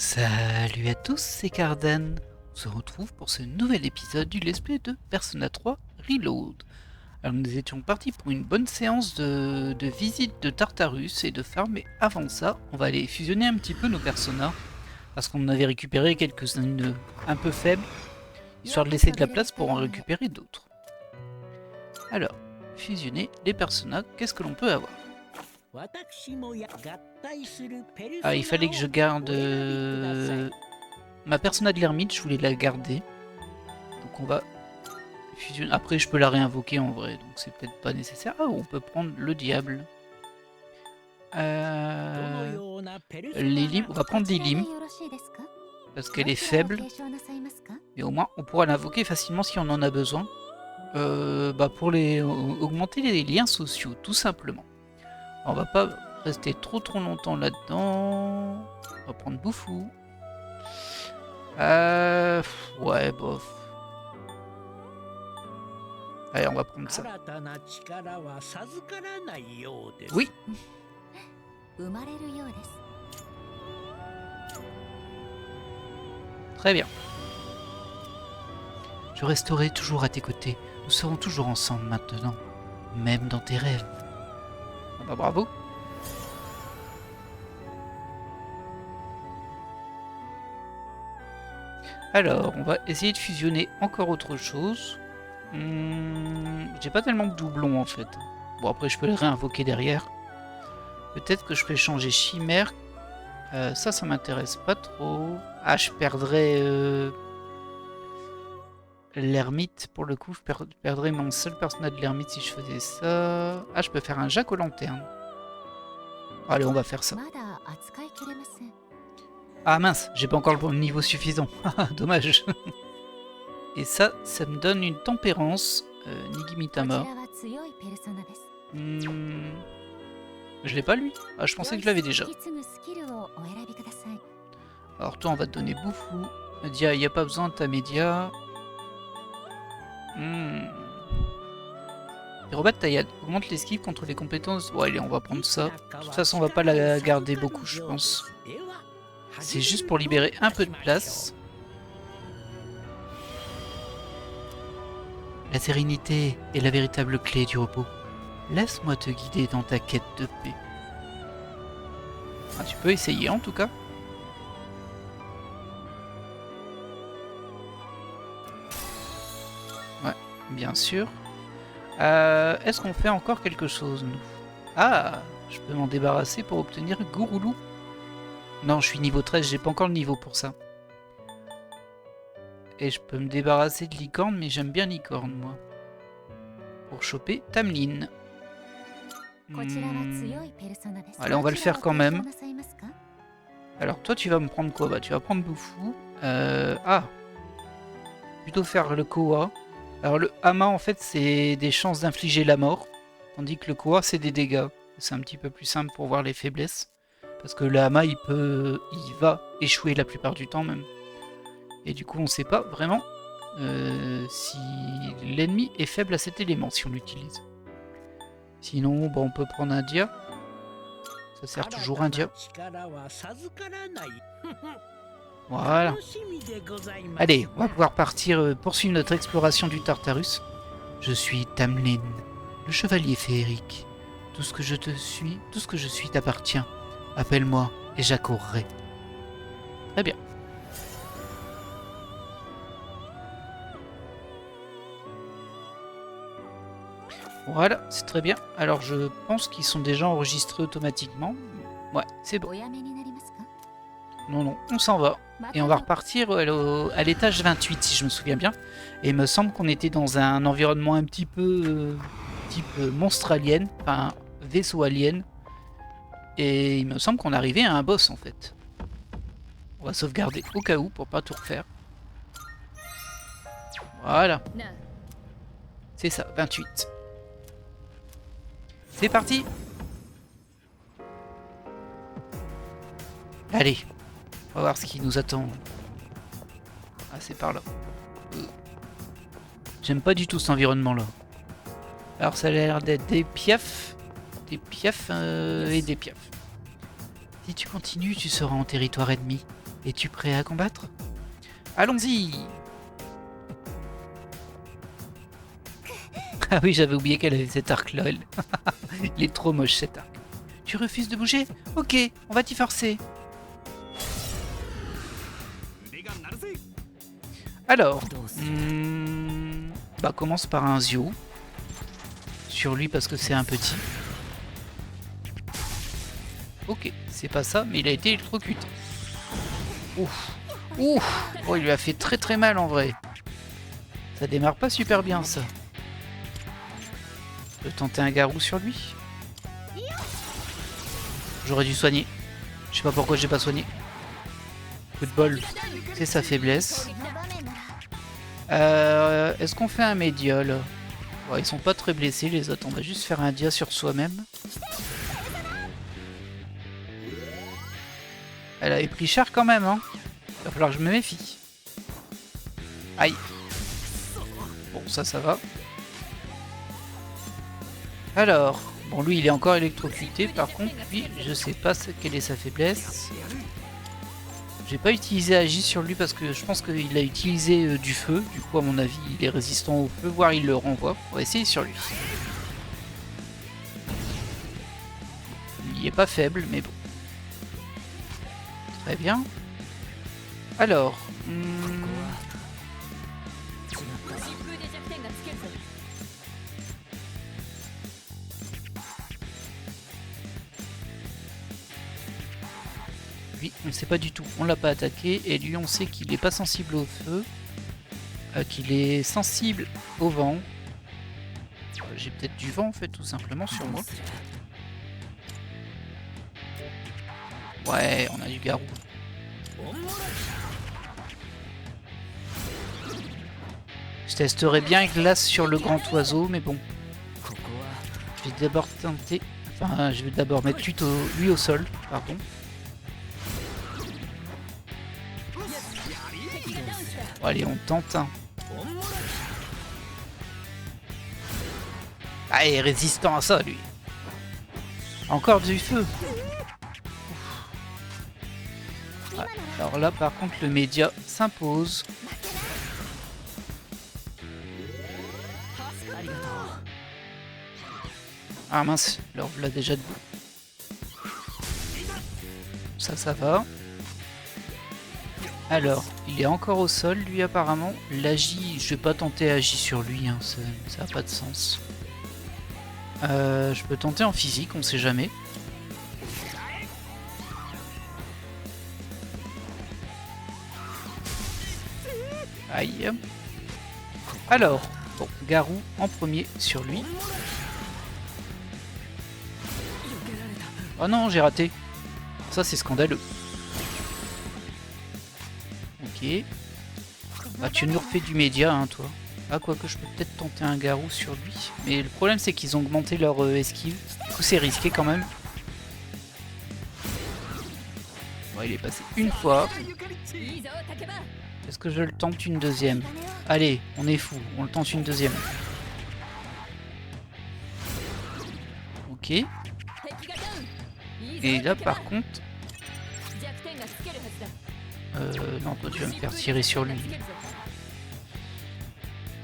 Salut à tous, c'est Cardan. On se retrouve pour ce nouvel épisode du Let's Play de Persona 3 Reload. Alors nous étions partis pour une bonne séance de visite de Tartarus et de farm, mais avant ça, on va aller fusionner un petit peu nos personas, parce qu'on en avait récupéré quelques-unes un peu faibles, histoire de laisser de la place pour en récupérer d'autres. Alors, fusionner les personas, qu'est-ce que l'on peut avoir? Ah, il fallait que je garde ma persona de l'ermite, je voulais la garder. Donc on va fusionner. Après, je peux la réinvoquer en vrai, donc c'est peut-être pas nécessaire. Ah, on peut prendre le diable. Lilim, on va prendre Lilim, parce qu'elle est faible. Mais au moins, on pourra l'invoquer facilement si on en a besoin. Pour augmenter les liens sociaux, tout simplement. On va pas rester trop longtemps là-dedans. On va prendre Boufou. Ouais, bof. Allez, on va prendre ça. Oui. Très bien. Je resterai toujours à tes côtés. Nous serons toujours ensemble maintenant. Même dans tes rêves. Ah bah bravo. Alors, on va essayer de fusionner encore autre chose. J'ai pas tellement de doublons en fait. Bon, après je peux les réinvoquer derrière. Peut-être que je peux changer chimère. Ça m'intéresse pas trop. Ah, je perdrais l'ermite pour le coup. Je perdrais mon seul personnage de l'ermite si je faisais ça. Ah, je peux faire un Jack aux lanternes. Allez, on va faire ça. Ah mince, j'ai pas encore le niveau suffisant. Dommage. Et ça me donne une tempérance. Nigimitama. Je l'ai pas lui. Ah, je pensais que je l'avais déjà. Alors toi, on va te donner Boufou. Média, il n'y a pas besoin de ta média. Pyrobat Taillade. Augmente l'esquive contre les compétences. Ouais, allez, on va prendre ça. De toute façon, on va pas la garder beaucoup, je pense. C'est juste pour libérer un peu de place. La sérénité est la véritable clé du repos. Laisse-moi te guider dans ta quête de paix. Ah, tu peux essayer en tout cas. Ouais, bien sûr. Est-ce qu'on fait encore quelque chose, nous? Ah, je peux m'en débarrasser pour obtenir Gouroulou. Non, je suis niveau 13, j'ai pas encore le niveau pour ça. Et je peux me débarrasser de licorne, mais j'aime bien licorne, moi. Pour choper Tamlin. Allez, on va le faire quand même. Alors, toi, tu vas me prendre quoi? Bah, tu vas prendre Boufou. Plutôt faire le Koa. Alors, le Hama, en fait, c'est des chances d'infliger la mort. Tandis que le Koa, c'est des dégâts. C'est un petit peu plus simple pour voir les faiblesses. Parce que le Hama, il va échouer la plupart du temps, même. Et du coup, on ne sait pas vraiment si l'ennemi est faible à cet élément, si on l'utilise. Sinon, bon, on peut prendre un dia. Ça sert toujours un dia. Voilà. Allez, on va pouvoir partir poursuivre notre exploration du Tartarus. Je suis Tamlin, le chevalier féerique. Tout ce que je suis t'appartient. Appelle-moi et j'accourrai. Très bien. Voilà, c'est très bien. Alors je pense qu'ils sont déjà enregistrés automatiquement. Ouais, c'est bon. Non, on s'en va. Et on va repartir à l'étage 28, si je me souviens bien. Et il me semble qu'on était dans un environnement un petit peu type monstre alien, enfin vaisseau alien. Et il me semble qu'on arrivait à un boss en fait. On va sauvegarder au cas où pour pas tout refaire. Voilà. C'est ça, 28. C'est parti. Allez, on va voir ce qui nous attend. Ah, c'est par là. J'aime pas du tout cet environnement-là. Alors, ça a l'air d'être des piafs. Des piafs et des piafs. Si tu continues, tu seras en territoire ennemi. Es-tu prêt à combattre? Allons-y! Ah oui, j'avais oublié qu'elle avait cet arc-là. Il est trop moche cet arc. Tu refuses de bouger? Ok, on va t'y forcer. Alors, bah commence par un Zio. Sur lui parce que c'est un petit. Ok, c'est pas ça, mais il a été électrocuté. Ouf. Ouf. Oh, il lui a fait très très mal en vrai. Ça démarre pas super bien ça. Je peux tenter un garou sur lui. J'aurais dû soigner. Je sais pas pourquoi j'ai pas soigné. Coup de bol, c'est sa faiblesse. Est-ce qu'on fait un média là? Ouais, ils sont pas très blessés les autres, on va juste faire un dia sur soi-même. Elle avait pris cher quand même, hein. Il va falloir que je me méfie. Aïe. Bon, ça va. Alors, bon, lui, il est encore électrocuté. Par contre, lui, je sais pas quelle est sa faiblesse. J'ai pas utilisé Agi sur lui parce que je pense qu'il a utilisé du feu. Du coup, à mon avis, il est résistant au feu, voire il le renvoie. On va essayer sur lui. Il est pas faible, mais bon. Très bien. Alors... Lui, on ne sait pas du tout. On l'a pas attaqué. Et lui, on sait qu'il n'est pas sensible au feu. Qu'il est sensible au vent. J'ai peut-être du vent, en fait, tout simplement, sur moi. Ouais, on a du garou. Je testerai bien glace sur le grand oiseau, mais bon. Je vais d'abord tenter... Enfin, je vais d'abord mettre lui au sol, pardon. Bon, allez, on tente. Ah, il est résistant à ça, lui. Encore du feu. Ouais, alors là, par contre, le média s'impose. Ah mince, alors là déjà debout. Ça va. Alors, il est encore au sol, lui apparemment. L'Agi, je vais pas tenter Agi sur lui, hein, ça a pas de sens. Je peux tenter en physique, on sait jamais. Aïe. Alors, bon, Garou en premier sur lui. Oh non, j'ai raté. Ça, c'est scandaleux. Ok. Bah, tu nous refais du média, hein, toi. Ah, quoique je peux peut-être tenter un garou sur lui. Mais le problème, c'est qu'ils ont augmenté leur esquive. Du coup, c'est risqué quand même. Bon, il est passé une fois. Est-ce que je le tente une deuxième? Allez, on est fou. On le tente une deuxième. Ok. Et là, par contre... non, toi, tu vas me faire tirer sur lui.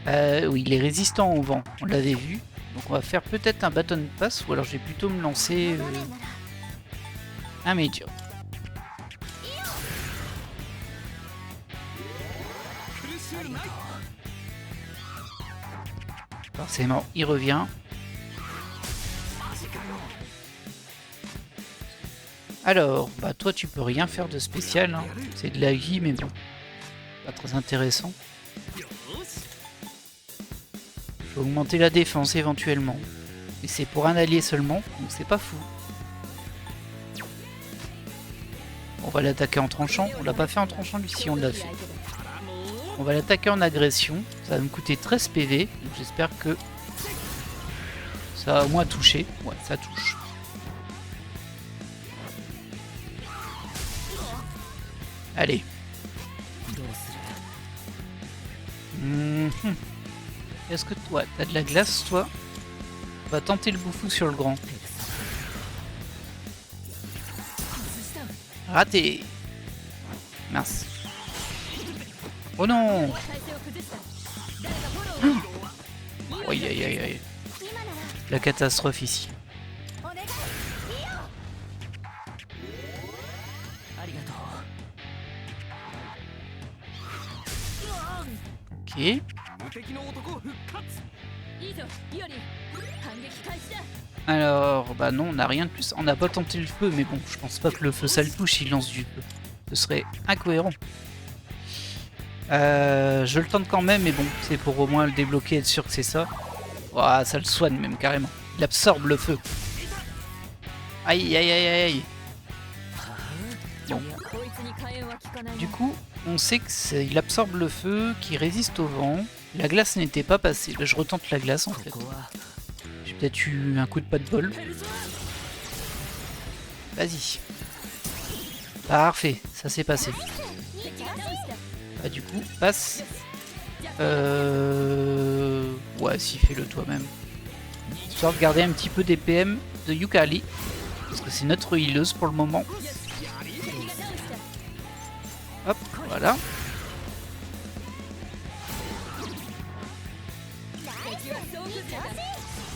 Oui, il est résistant au vent. On l'avait vu. Donc, on va faire peut-être un baton pass. Ou alors, je vais plutôt me lancer un médium. Forcément, il revient. Alors, bah toi tu peux rien faire de spécial, hein. C'est de la vie mais bon, pas très intéressant. Je vais augmenter la défense éventuellement. Et c'est pour un allié seulement, donc c'est pas fou. On va l'attaquer en tranchant, on l'a pas fait en tranchant lui, si on l'a fait. On va l'attaquer en agression, ça va me coûter 13 PV, donc j'espère que ça va au moins toucher. Ouais, ça touche. Allez. Est-ce que toi, t'as de la glace, toi? On va tenter le boufou sur le grand. Raté. Mince. Oh non. Aïe aïe aïe aïe. La catastrophe ici. Ok. Alors, bah non, on n'a rien de plus. On n'a pas tenté le feu, mais bon, je pense pas que le feu ça le touche s'il lance du feu. Ce serait incohérent. Je le tente quand même, mais bon, c'est pour au moins le débloquer, être sûr que c'est ça. Ouah, ça le soigne même carrément. Il absorbe le feu. Aïe aïe aïe aïe. Bon. Du coup, on sait qu'il absorbe le feu, qu'il résiste au vent. La glace n'était pas passée. Là, je retente la glace en fait. J'ai peut-être eu un coup de pas de bol. Vas-y. Parfait, ça s'est passé. Bah du coup, passe. Ouais, si, fais-le toi-même. Histoire de garder un petit peu des PM de Yukari. Parce que c'est notre healeuse pour le moment. Hop, voilà.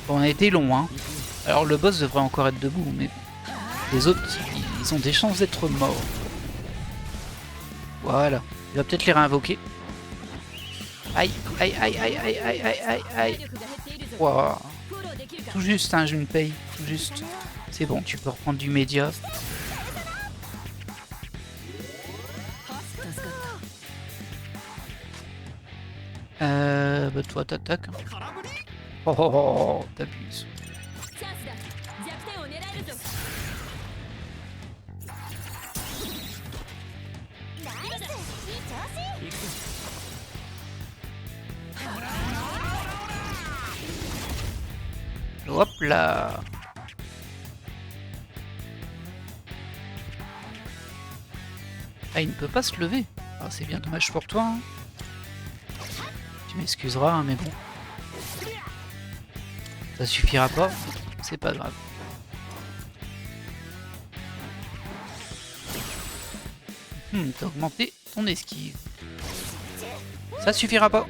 Bon, on a été long, hein. Alors le boss devrait encore être debout, mais les autres, ils ont des chances d'être morts. Voilà. Il va peut-être les réinvoquer. Aïe, aïe, aïe, aïe, aïe, aïe, aïe, aïe, aïe. Wow. Tout juste, hein, Junpei. Tout juste. C'est bon, tu peux reprendre du média. Bah toi t'attaques. Oh oh oh, t'abuses. Hop là. Ah, il ne peut pas se lever. Ah, c'est bien dommage pour toi. Hein. Tu m'excuseras, hein, mais bon. Ça suffira pas. C'est pas grave. T'as augmenté ton esquive. Ça suffira pas.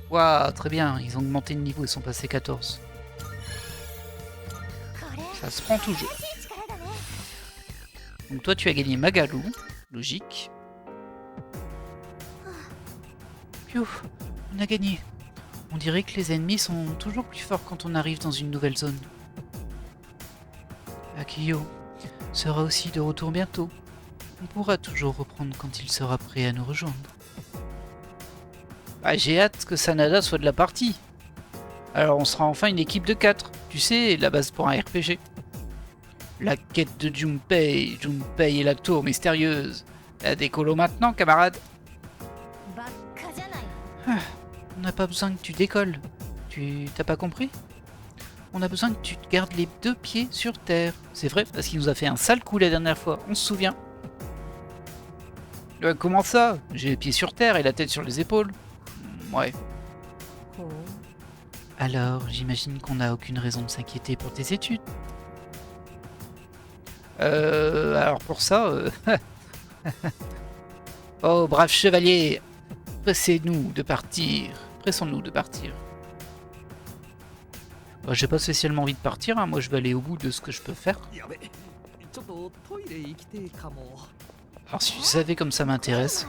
Waouh, très bien. Ils ont augmenté de niveau. Ils sont passés 14. Ça se prend toujours. Donc toi tu as gagné Magalu, logique. Piou, on a gagné. On dirait que les ennemis sont toujours plus forts quand on arrive dans une nouvelle zone. Akiyo sera aussi de retour bientôt. On pourra toujours reprendre quand il sera prêt à nous rejoindre. Ah, j'ai hâte que Sanada soit de la partie. Alors on sera enfin une équipe de 4. Tu sais, la base pour un RPG. La quête de Junpei. Junpei et la tour mystérieuse. La décolo maintenant, camarade. Ah, on n'a pas besoin que tu décolles. T'as pas compris? On a besoin que tu te gardes les 2 pieds sur terre. C'est vrai, parce qu'il nous a fait un sale coup la dernière fois, on se souvient. Comment ça? J'ai les pieds sur terre et la tête sur les épaules. Ouais. Alors, j'imagine qu'on n'a aucune raison de s'inquiéter pour tes études. Alors pour ça... Oh, brave chevalier, pressez-nous de partir. Pressons-nous de partir. Bah, j'ai pas spécialement envie de partir, hein. Moi je vais aller au bout de ce que je peux faire. Alors si vous savez comme ça m'intéresse.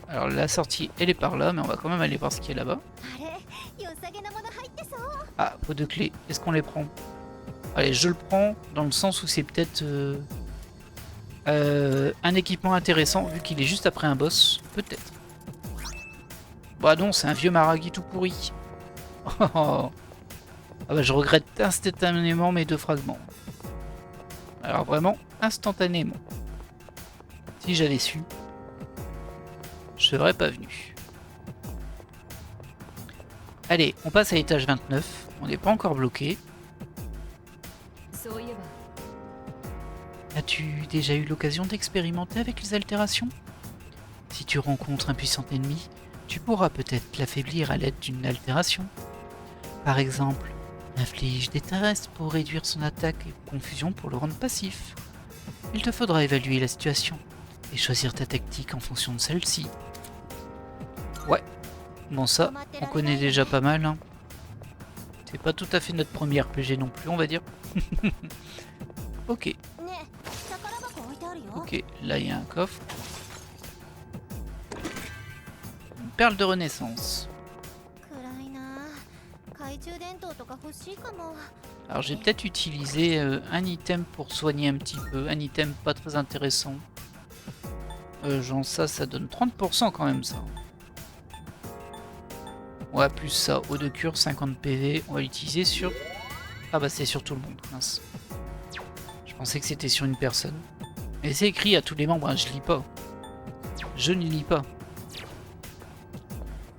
Alors la sortie elle est par là, mais on va quand même aller voir ce qu'il y a là-bas. Ah, pot de clés, est-ce qu'on les prend? Allez, je le prends dans le sens où c'est peut-être un équipement intéressant vu qu'il est juste après un boss, peut-être. Bah non, c'est un vieux Maragi tout pourri. Ah bah je regrette instantanément mes 2 fragments. Alors vraiment, instantanément. Si j'avais su, je serais pas venu. Allez, on passe à l'étage 29. On n'est pas encore bloqué. As-tu déjà eu l'occasion d'expérimenter avec les altérations? Si tu rencontres un puissant ennemi, tu pourras peut-être l'affaiblir à l'aide d'une altération. Par exemple, Inflige des tests pour réduire son attaque et confusion pour le rendre passif. Il te faudra évaluer la situation et choisir ta tactique en fonction de celle-ci. Ouais, bon ça, on connaît déjà pas mal. Hein. C'est pas tout à fait notre premier RPG non plus, on va dire. Ok. Ok, là il y a un coffre. Une perle de renaissance. Alors j'ai peut-être utilisé un item pour soigner un petit peu. Un item pas très intéressant. Genre ça donne 30% quand même ça. Ouais, plus ça, eau de cure, 50 PV. On va l'utiliser sur... Ah bah c'est sur tout le monde, mince. Je pensais que c'était sur une personne. Mais c'est écrit à tous les membres, hein, je lis pas. Je ne lis pas.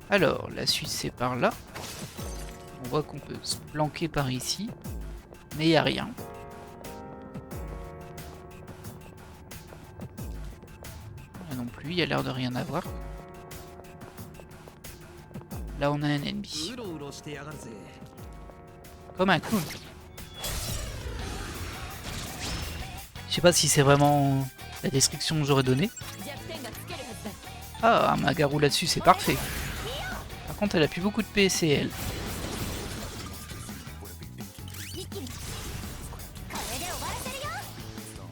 Alors, la suite c'est par là. On voit qu'on peut se planquer par ici. Mais il n'y a rien. Là non plus, il y a l'air de rien avoir. Là on a un ennemi. Comme un clown. Je sais pas si c'est vraiment la description que j'aurais donnée. Ah, un Magaru là-dessus, c'est parfait. Par contre, elle a plus beaucoup de PCL.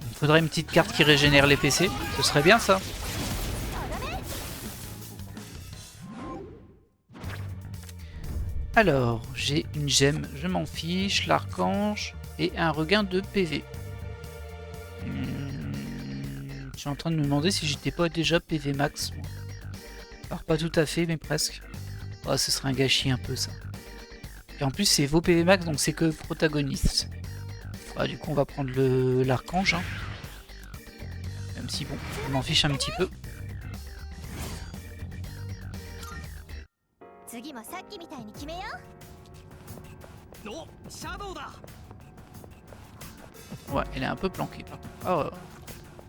Il faudrait une petite carte qui régénère les PC. Ce serait bien ça. Alors, j'ai une gemme, je m'en fiche, l'archange et un regain de PV. Je suis en train de me demander si j'étais pas déjà PV max. Moi. Alors pas tout à fait, mais presque. Oh, ce serait un gâchis un peu ça. Et en plus c'est vos PV max, donc c'est que protagoniste. Bah, du coup on va prendre l'archange. Hein. Même si bon, je m'en fiche un petit peu. Ouais, elle est un peu planquée par contre. Oh,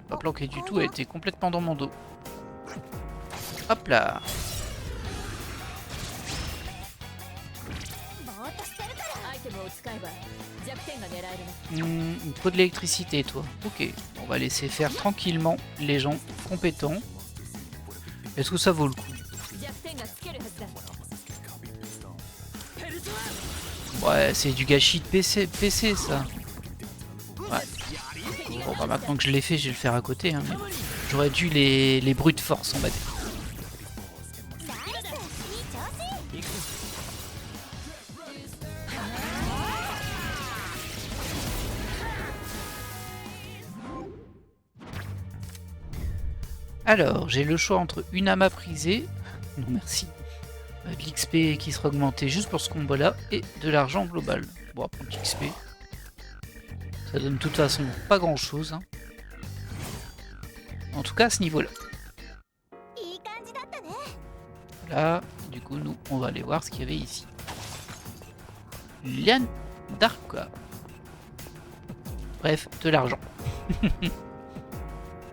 pas planquée du tout, elle était complètement dans mon dos. Hop là. Il faut de l'électricité toi. Ok, on va laisser faire tranquillement les gens compétents. Est-ce que ça vaut le coup? Ouais, c'est du gâchis de PC ça. Ouais. Bon bah maintenant que je l'ai fait, je vais le faire à côté. Hein, j'aurais dû les brutes force on va dire. Alors, j'ai le choix entre une âme à priser, non merci, de l'XP qui sera augmenté juste pour ce combat là, et de l'argent global. Bon, après l'XP, ça donne de toute façon pas grand chose. Hein. En tout cas à ce niveau là. Là, du coup, nous, on va aller voir ce qu'il y avait ici. Liane d'Arca. Bref, de l'argent.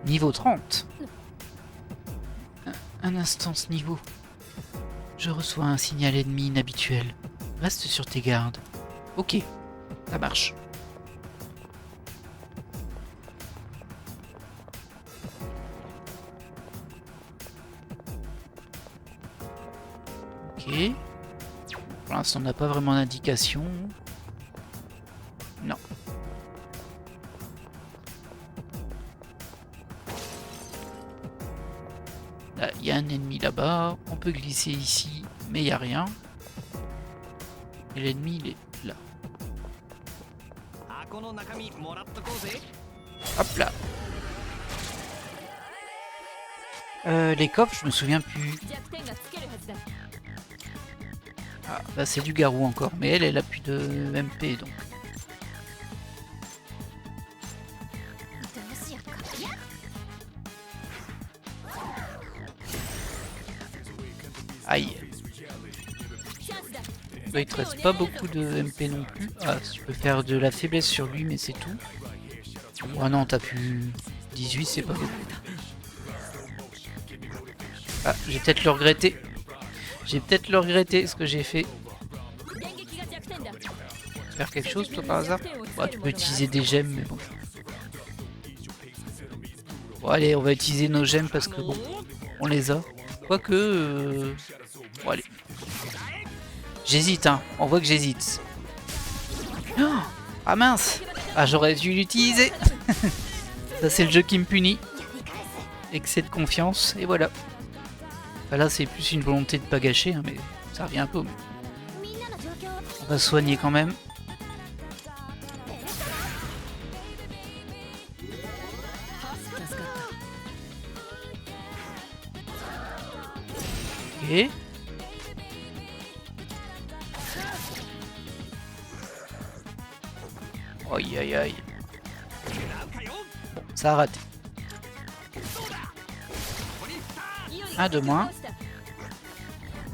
Niveau 30. Un instant ce niveau. Je reçois un signal ennemi inhabituel. Reste sur tes gardes. Ok, ça marche. Ok. Pour l'instant, on n'a pas vraiment d'indication. Non. Là, il y a un ennemi là-bas. On peut glisser ici, mais il n'y a rien. Et l'ennemi, il est là. Hop là. Les coffres, je me souviens plus. Ah, bah c'est du garou encore, mais elle a plus de MP donc. Aïe. Bah, il te reste pas beaucoup de MP non plus. Ah, tu peux faire de la faiblesse sur lui, mais c'est tout. Oh non, t'as plus 18, c'est pas beaucoup. Ah, j'ai peut-être le regretter. J'ai peut-être le regretter ce que j'ai fait. faire quelque chose, toi, par hasard? Bah, tu peux utiliser des gemmes, mais bon. Bon, allez, on va utiliser nos gemmes parce que, bon, on les a. Quoique... Bon, allez. J'hésite, hein. On voit que j'hésite. Oh, ah mince! Ah, j'aurais dû l'utiliser. Ça, c'est le jeu qui me punit. Excès de confiance, et voilà. Bah, là, c'est plus une volonté de pas gâcher, hein, mais ça revient un peu. On va soigner quand même. Ok. Aïe aïe aïe. Bon, ça a raté. Un de moins.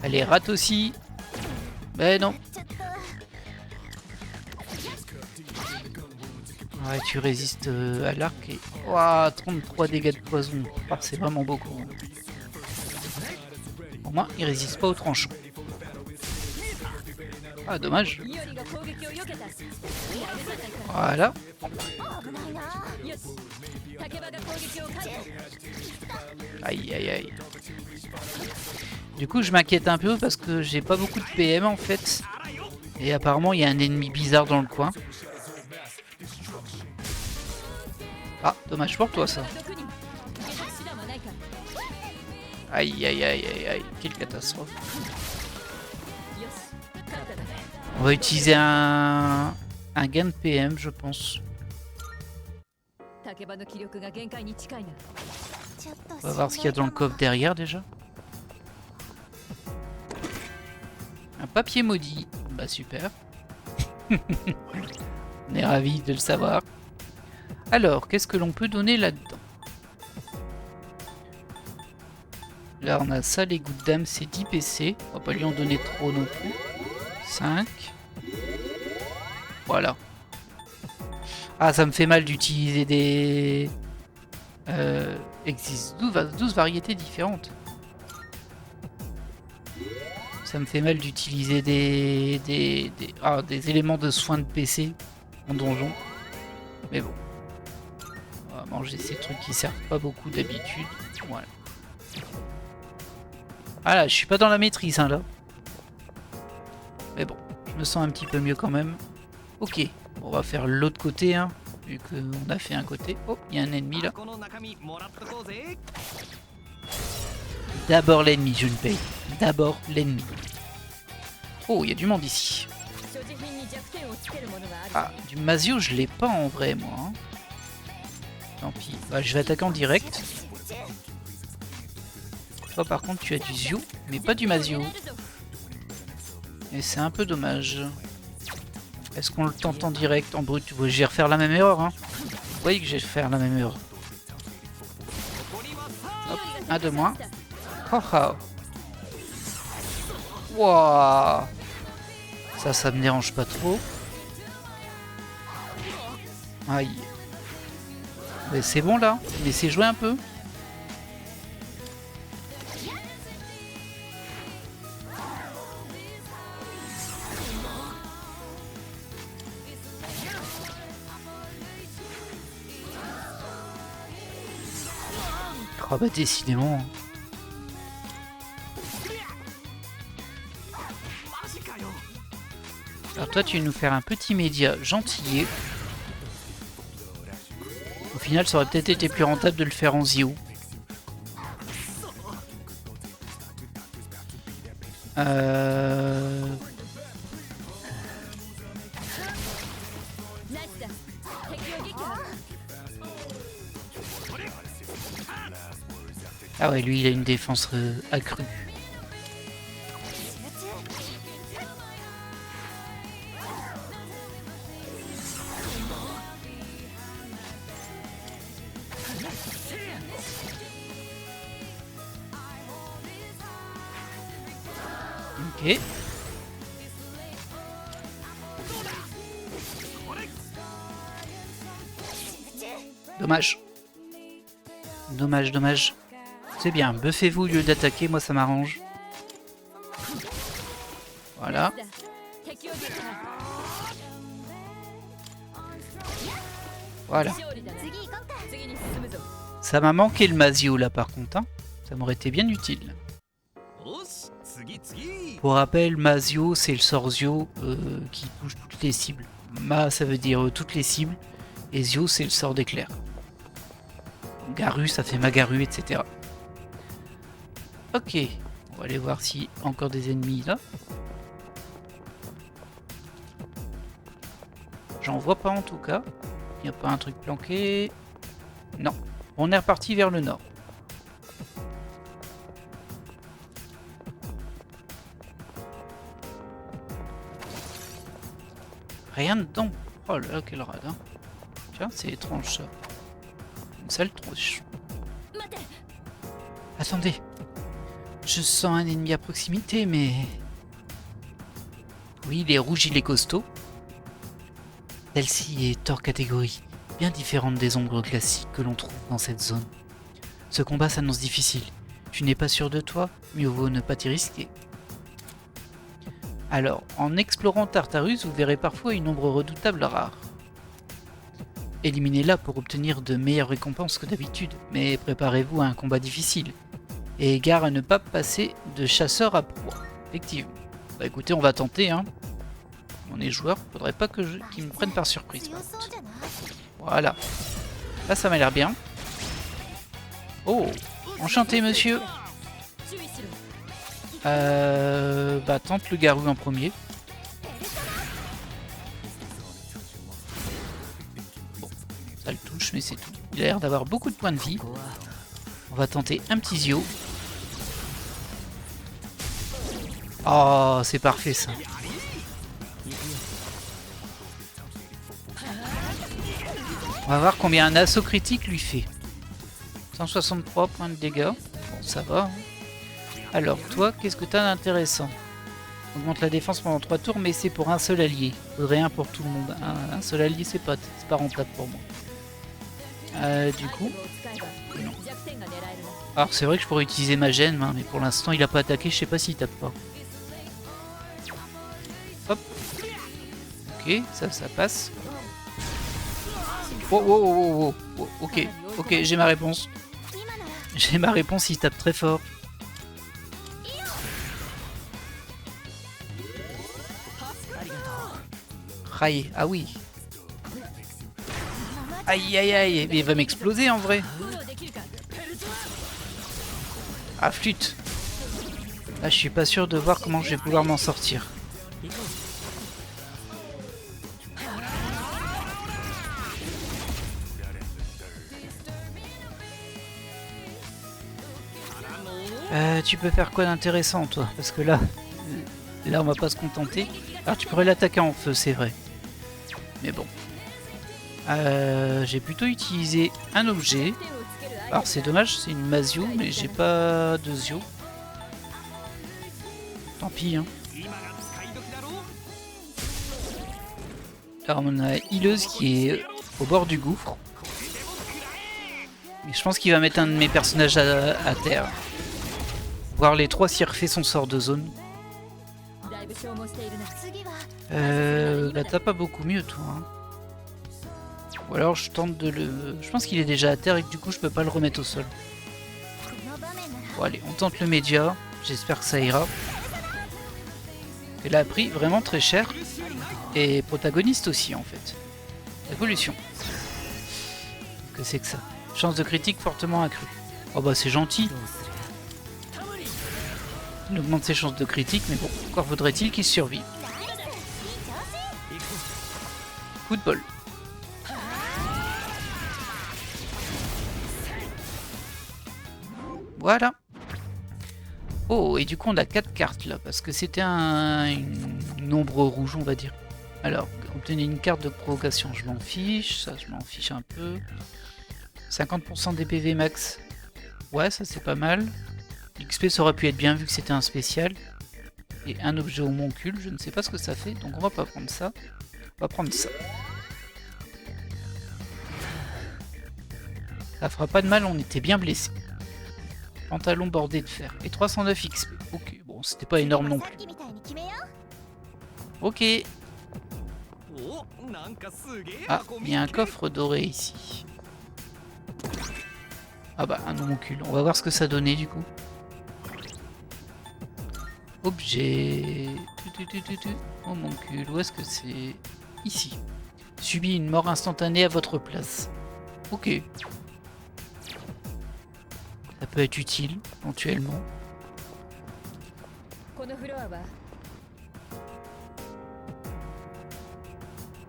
Allez, rate aussi. Ben non. Ouais, tu résistes à l'arc et... Ouah, 33 dégâts de poison. Ah, c'est vraiment beaucoup. Au moins, il résiste pas au tranchant. Ah, dommage. Voilà. Aïe aïe aïe. Du coup, je m'inquiète un peu parce que j'ai pas beaucoup de PM en fait. Et apparemment, il y a un ennemi bizarre dans le coin. Ah, dommage pour toi ça. Aïe aïe aïe aïe aïe, quelle catastrophe. On va utiliser un gain de PM, je pense. On va voir ce qu'il y a dans le coffre derrière déjà. Un papier maudit. Bah super. On est ravis de le savoir. Alors, qu'est-ce que l'on peut donner là-dedans? Là, on a ça, les gouttes d'âme, c'est 10 PC. On va pas lui en donner trop non plus. 5. Voilà. Ah, ça me fait mal d'utiliser des... existe 12 variétés différentes. Ça me fait mal d'utiliser des éléments de soins de PC en donjon. Mais bon. On va manger ces trucs qui servent pas beaucoup d'habitude. Voilà. Ah là, je suis pas dans la maîtrise, hein, là. Mais bon, je me sens un petit peu mieux quand même. Ok, on va faire l'autre côté, hein, vu qu'on a fait un côté. Oh, il y a un ennemi là. D'abord l'ennemi, je ne paye. D'abord l'ennemi. Oh, il y a du monde ici. Ah, du Mazio, je l'ai pas en vrai, moi. Hein. Tant pis. Bah, je vais attaquer en direct. Toi, par contre, tu as du Zio, mais pas du Mazio. Et c'est un peu dommage. Est-ce qu'on le tente en direct, en brut? Je vais refaire la même erreur. Hein. Vous voyez que je vais faire la même erreur. Hop, un de moins. Oh, oh. Wow. Ça me dérange pas trop. Aïe. Mais c'est bon là. Laissez jouer un peu. Oh bah décidément. Alors toi tu vas nous faire un petit média gentillet. Au final ça aurait peut-être été plus rentable de le faire en Zio. Ah ouais, lui il a une défense accrue. Ok. Dommage. Dommage, dommage. C'est bien, buffez-vous au lieu d'attaquer, moi ça m'arrange. Voilà. Voilà. Ça m'a manqué le Mazio là par contre. Hein. Ça m'aurait été bien utile. Pour rappel, Mazio c'est le Sorzio qui touche toutes les cibles. Ma ça veut dire toutes les cibles. Et Zio c'est le sort d'éclair. Garu ça fait Magaru, etc. Ok. On va aller voir si encore des ennemis là. J'en vois pas en tout cas. Il n'y a pas un truc planqué. Non. On est reparti vers le nord. Rien dedans. Oh là là, quel rade. Hein. Tiens, c'est étrange ça. Une sale tronche. Attendez. Je sens un ennemi à proximité, mais... Oui, il est rouge, il est costaud. Celle-ci est hors catégorie, bien différente des ombres classiques que l'on trouve dans cette zone. Ce combat s'annonce difficile. Tu n'es pas sûr de toi, mieux vaut ne pas t'y risquer. Alors, en explorant Tartarus, vous verrez parfois une ombre redoutable rare. Éliminez-la pour obtenir de meilleures récompenses que d'habitude, mais préparez-vous à un combat difficile. Et gare à ne pas passer de chasseur à proie. Effectivement. Bah écoutez, on va tenter, hein. On est joueur, faudrait pas qu'ils me prennent par surprise. Voilà. Là, ça m'a l'air bien. Oh, enchanté, monsieur. Bah, tente le garou en premier. Bon, ça le touche, mais c'est tout. Il a l'air d'avoir beaucoup de points de vie. On va tenter un petit Zio. Oh, c'est parfait ça. On va voir combien un assaut critique lui fait. 163 points de dégâts. Bon, ça va. Hein. Alors, toi, qu'est-ce que t'as d'intéressant? Augmente la défense pendant 3 tours, mais c'est pour un seul allié. Faudrait un pour tout le monde. Un seul allié, c'est pas rentable pour moi. Du coup... Non. Alors, c'est vrai que je pourrais utiliser ma gemme, hein, mais pour l'instant, il a pas attaqué. Je sais pas s'il tape pas. Hop. Ok, ça passe. Oh, oh, oh, oh, oh, ok, ok, j'ai ma réponse. J'ai ma réponse, il tape très fort. Aïe, ah oui. Aïe, aïe, aïe, mais il va m'exploser en vrai. Ah, flûte. Là, je suis pas sûr de voir comment je vais pouvoir m'en sortir. Tu peux faire quoi d'intéressant, toi? Parce que là, on va pas se contenter. Alors, tu pourrais l'attaquer en feu, c'est vrai. Mais bon. J'ai plutôt utilisé un objet. Alors, c'est dommage, c'est une Mazio, mais j'ai pas de Zio. Tant pis, hein. Alors, on a Hileuse qui est au bord du gouffre. Mais je pense qu'il va mettre un de mes personnages à terre. Voir les 3 s'il refait son sort de zone. Bah t'as pas beaucoup mieux toi. Hein. Ou alors je tente de le... Je pense qu'il est déjà à terre et que du coup je peux pas le remettre au sol. Bon allez, on tente le média. J'espère que ça ira. Elle a pris vraiment très cher. Et protagoniste aussi en fait. Évolution. Que c'est que ça? Chance de critique fortement accrue. Oh bah c'est gentil. Il augmente ses chances de critique, mais bon, encore faudrait-il qu'il survive. Coup de bol. Voilà. Oh, et du coup on a 4 cartes là, parce que c'était une ombre rouge, on va dire. Alors, obtenir une carte de provocation, je m'en fiche, ça je m'en fiche un peu. 50% des PV max. Ouais, ça c'est pas mal. XP ça aurait pu être bien vu que c'était un spécial. Et un objet homoncule, je ne sais pas ce que ça fait, donc on va pas prendre ça. On va prendre ça. Ça fera pas de mal, on était bien blessés. Pantalon bordé de fer. Et 309 XP. Ok, bon, c'était pas énorme non plus. Ok. Ah, il y a un coffre doré ici. Ah bah, un homoncule. On va voir ce que ça donnait du coup. Objet. Homoncule. Où est-ce que c'est? Ici. Subit une mort instantanée à votre place. Ok. Ça peut être utile, éventuellement.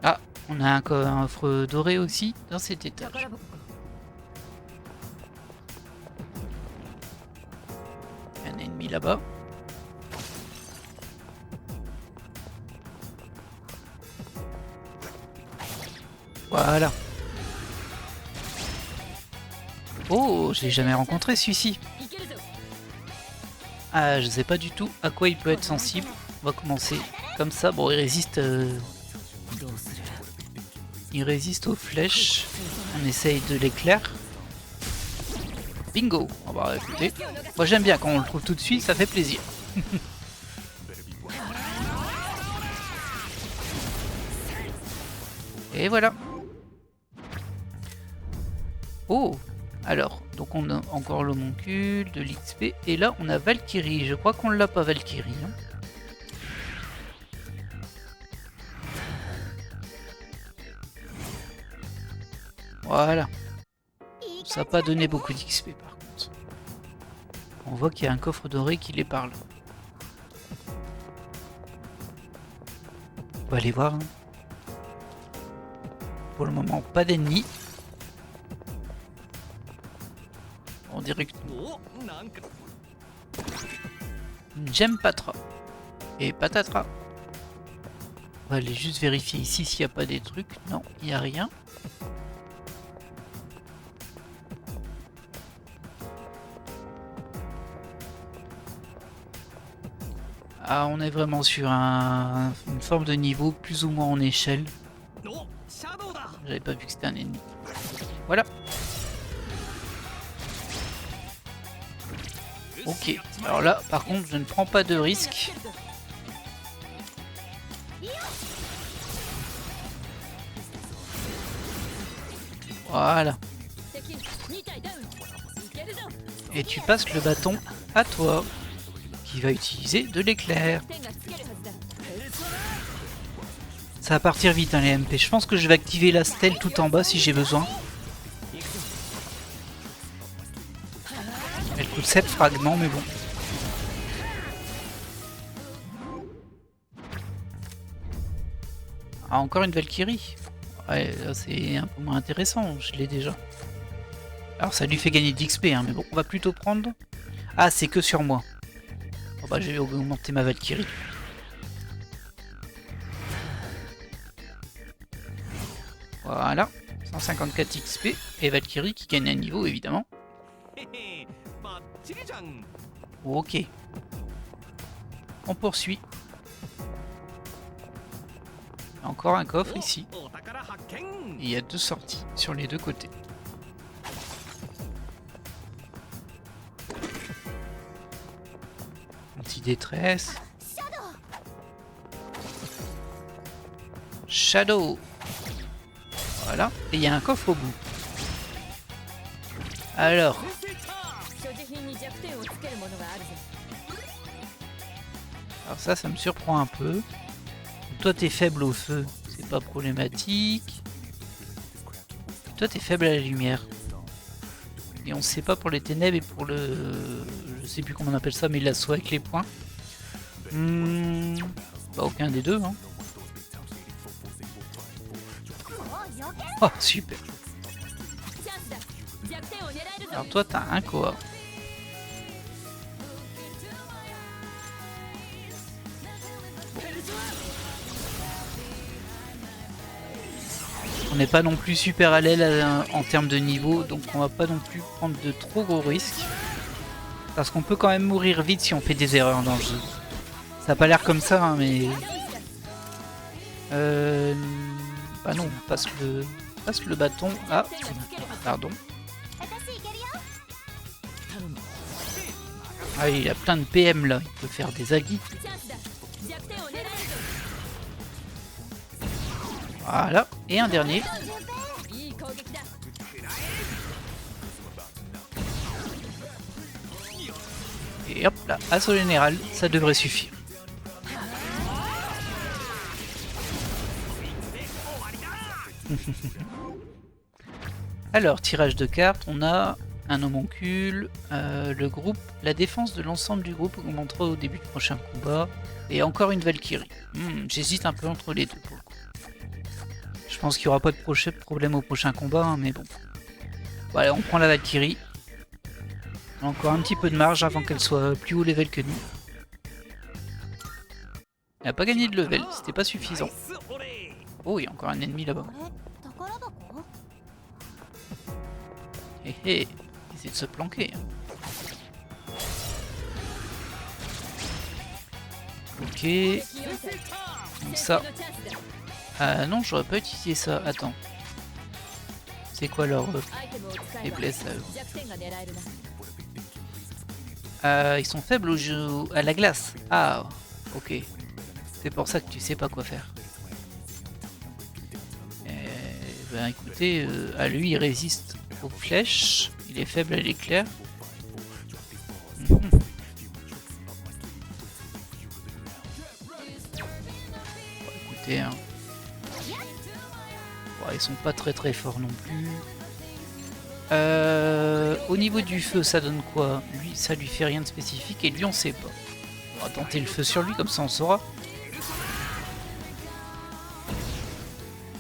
Ah, on a un coffre doré aussi dans cet étage. Il y a un ennemi là-bas. Voilà. Oh, je l'ai jamais rencontré celui-ci. Ah, je sais pas du tout à quoi il peut être sensible. On va commencer comme ça. Bon, il résiste. Il résiste aux flèches. On essaye de l'éclair. Bingo. On va écouter. Moi j'aime bien quand on le trouve tout de suite, ça fait plaisir. Et voilà. Oh, alors, donc on a encore l'homoncule, de l'XP, et là on a Valkyrie. Je crois qu'on l'a pas Valkyrie. Hein. Voilà. Ça n'a pas donné beaucoup d'XP par contre. On voit qu'il y a un coffre doré qui les parle. On va aller voir. Hein. Pour le moment, pas d'ennemis. On dirait que j'aime Patra. Et Patatra. On va aller juste vérifier ici s'il n'y a pas des trucs. Non, il n'y a rien. Ah, on est vraiment sur une forme de niveau plus ou moins en échelle. J'avais pas vu que c'était un ennemi. Voilà. Ok, alors là, par contre, je ne prends pas de risque. Voilà. Et tu passes le bâton à toi, qui va utiliser de l'éclair. Ça va partir vite, hein, les MP. Je pense que je vais activer la stèle tout en bas si j'ai besoin. Elle coûte 7 fragments, mais bon. Ah, encore une Valkyrie. Ouais, c'est un peu moins intéressant, je l'ai déjà. Alors ça lui fait gagner de l'XP, hein, mais bon, on va plutôt prendre... Ah, c'est que sur moi. Oh, bah, je vais augmenter ma Valkyrie. Voilà, 154 XP et Valkyrie qui gagne un niveau évidemment. Ok. On poursuit. Encore un coffre ici. Et il y a 2 sorties sur les 2 côtés. Anti-détresse. Shadow. Voilà. Et il y a un coffre au bout. Alors. Alors ça me surprend un peu. Toi t'es faible au feu, c'est pas problématique. Toi t'es faible à la lumière. Et on sait pas pour les ténèbres et pour le... Je sais plus comment on appelle ça, mais l'assaut avec les poings. Bah aucun des deux. Hein. Oh super. Alors toi t'as un Koa. On n'est pas non plus super à l'aile en termes de niveau, donc on va pas non plus prendre de trop gros risques. Parce qu'on peut quand même mourir vite si on fait des erreurs dans le jeu. Ça a pas l'air comme ça, hein, mais... Bah non, passe le bâton. Ah, pardon. Ah, il a plein de PM là, il peut faire des agis. Voilà, et un dernier. Et hop là, assaut général, ça devrait suffire. Alors, tirage de cartes, on a un homoncule, le groupe, la défense de l'ensemble du groupe augmentera au début du prochain combat, et encore une Valkyrie. J'hésite un peu entre les deux pour le coup. Je pense qu'il n'y aura pas de problème au prochain combat, hein, mais bon. Voilà, on prend la Valkyrie. Encore un petit peu de marge avant qu'elle soit plus haut level que nous. Elle n'a pas gagné de level, c'était pas suffisant. Oh, il y a encore un ennemi là-bas. Hé hé, essaye de se planquer. Ok. Donc ça. Ah non, j'aurais pas utilisé ça. Attends. C'est quoi leur faiblesse à eux? Ils sont faibles au jeu, à la glace. Ah, ok. C'est pour ça que tu sais pas quoi faire. Ben écoutez, à lui il résiste aux flèches. Il est faible à l'éclair. Écoutez, hein. Bon, ils sont pas très forts non plus. Au niveau du feu, ça donne quoi? Lui, ça lui fait rien de spécifique et lui, on sait pas. On va tenter le feu sur lui, comme ça on saura.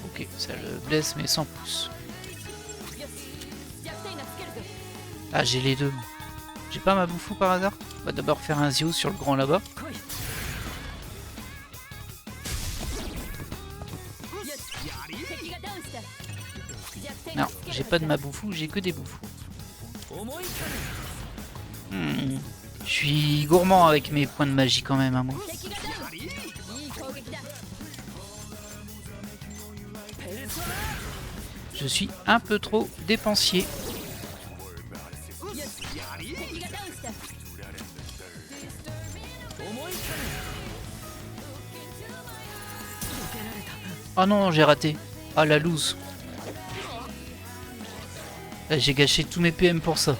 Ok, ça le blesse, mais sans pouce. Ah, j'ai les deux. J'ai pas ma bouffou par hasard? On va d'abord faire un Zio sur le grand là-bas. Non, j'ai pas de ma bouffou, j'ai que des bouffous. Je suis gourmand avec mes points de magie quand même, hein, moi. Je suis un peu trop dépensier. Oh non, j'ai raté. Ah la loose. J'ai gâché tous mes PM pour ça.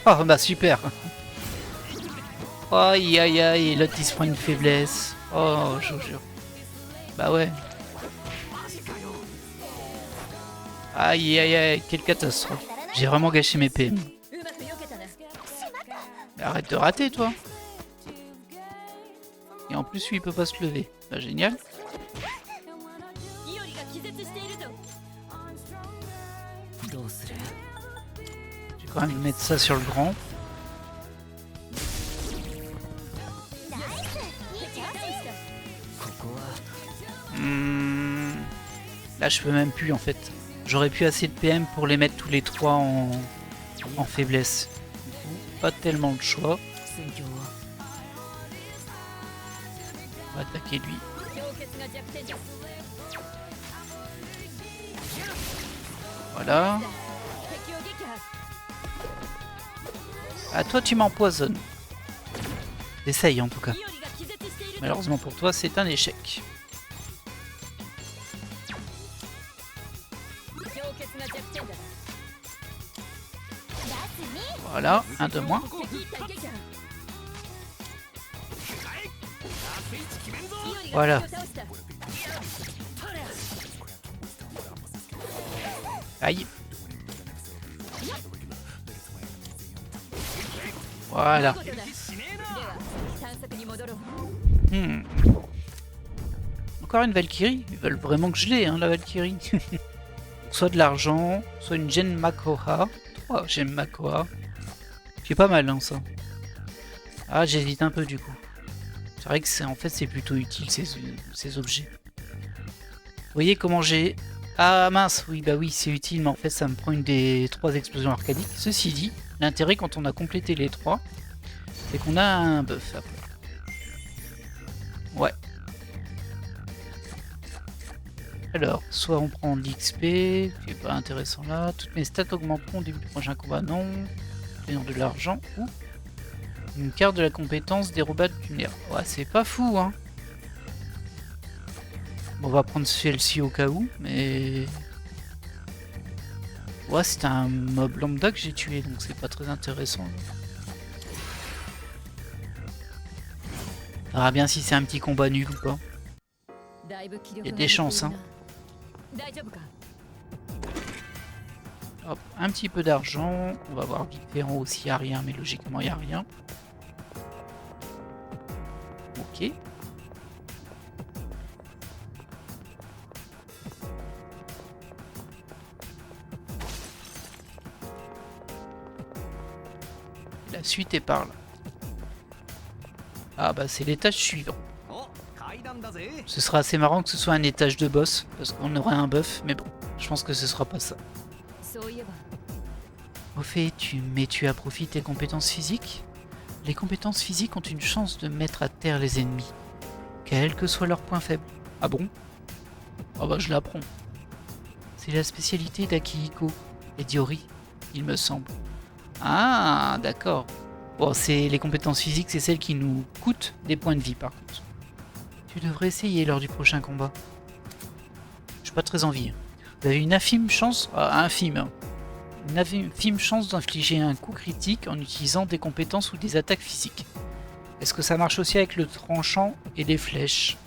Bah super. Aïe aïe aïe, et l'autre il se prend une faiblesse. Oh, je vous jure. Bah ouais. Aïe aïe aïe, quelle catastrophe. J'ai vraiment gâché mes PM. Mais arrête de rater toi. Et en plus lui il peut pas se lever. Bah génial. Je vais quand même mettre ça sur le grand. Là je peux même plus en fait. J'aurais pu assez de PM pour les mettre tous les trois en faiblesse. Du coup, pas tellement de choix. On va attaquer lui. Voilà. Ah toi tu m'empoisonnes. Essaye en tout cas. Malheureusement pour toi c'est un échec. Voilà, un de moins. Voilà. Aïe. Voilà. Encore une Valkyrie. Ils veulent vraiment que je l'ai, hein, la Valkyrie. Soit de l'argent, soit une Gen Makoha. Oh, Gen Makoha. C'est pas mal, hein, ça. Ah, j'hésite un peu, du coup. C'est vrai que c'est en fait, c'est plutôt utile, ces objets. Vous voyez comment j'ai... Ah, mince, oui, bah oui, c'est utile, mais en fait, ça me prend une des 3 explosions arcadiques. Ceci dit, l'intérêt, quand on a complété les 3, c'est qu'on a un buff après. Ouais. Alors, soit on prend de l'XP, qui est pas intéressant là. Toutes mes stats augmenteront au début du prochain combat, non. Obtenir de l'argent ou une carte de la compétence dérobable du nerf. Ouais, c'est pas fou, hein. Bon, on va prendre celle-ci au cas où, mais... Ouais, c'est un mob lambda que j'ai tué, donc c'est pas très intéressant. On verra bien si c'est un petit combat nul ou pas. Il y a des chances, hein. Hop, un petit peu d'argent. On va voir vite fait en haut s'il n'y a rien, mais logiquement il n'y a rien. Ok. La suite est par là. Ah bah c'est l'étage suivant. Ce sera assez marrant que ce soit un étage de boss, parce qu'on aurait un buff, mais bon, je pense que ce sera pas ça. Au fait, tu as profit tes compétences physiques? Les compétences physiques ont une chance de mettre à terre les ennemis, quel que soit leur point faible. Ah bon? Ah bah je l'apprends. C'est la spécialité d'Akihiko et Diori, il me semble. Ah, d'accord. Bon, c'est les compétences physiques, c'est celles qui nous coûtent des points de vie par contre. Tu devrais essayer lors du prochain combat. J'ai pas très envie. Vous avez une infime chance, une infime chance d'infliger un coup critique en utilisant des compétences ou des attaques physiques. Est-ce que ça marche aussi avec le tranchant et les flèches?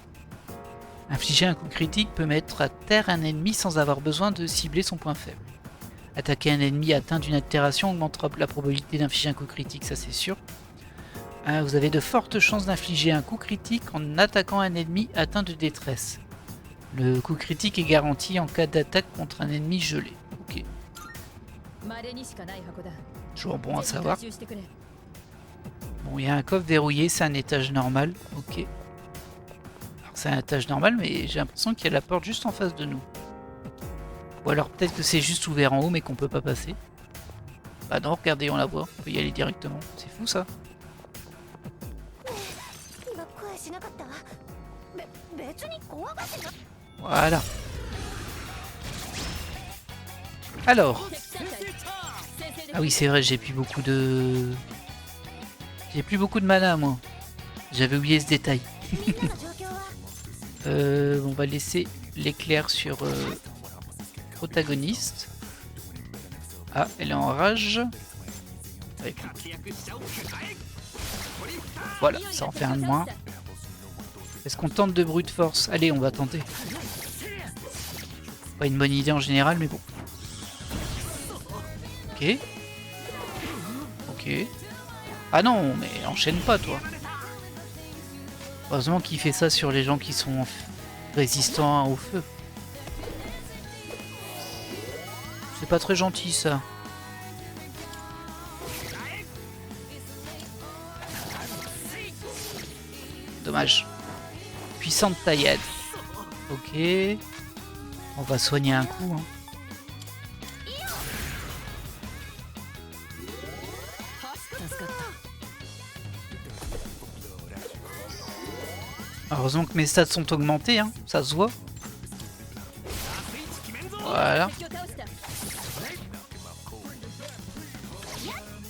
Infliger un coup critique peut mettre à terre un ennemi sans avoir besoin de cibler son point faible. Attaquer un ennemi atteint d'une altération augmentera la probabilité d'infliger un coup critique, ça c'est sûr. Vous avez de fortes chances d'infliger un coup critique en attaquant un ennemi atteint de détresse. Le coup critique est garanti en cas d'attaque contre un ennemi gelé. Ok. Toujours bon à savoir. Bon, il y a un coffre verrouillé, c'est un étage normal. Ok. Alors c'est un étage normal, mais j'ai l'impression qu'il y a la porte juste en face de nous. Ou alors peut-être que c'est juste ouvert en haut, mais qu'on peut pas passer. Bah non, regardez, on la voit. On peut y aller directement. C'est fou ça. Voilà. Alors. Ah oui, c'est vrai, j'ai plus beaucoup de mana, moi. J'avais oublié ce détail. On va laisser l'éclair sur protagoniste. Ah, elle est en rage. Voilà, ça en fait un de moins. Est-ce qu'on tente de brute force? Allez, on va tenter. Pas une bonne idée en général, mais bon. Ok. Ok. Ah non, mais enchaîne pas, toi. Heureusement qu'il fait ça sur les gens qui sont résistants au feu. C'est pas très gentil, ça. Dommage. Puissante taillade. Ok. On va soigner un coup. Hein. Heureusement que mes stats sont augmentés, hein. Ça se voit. Voilà.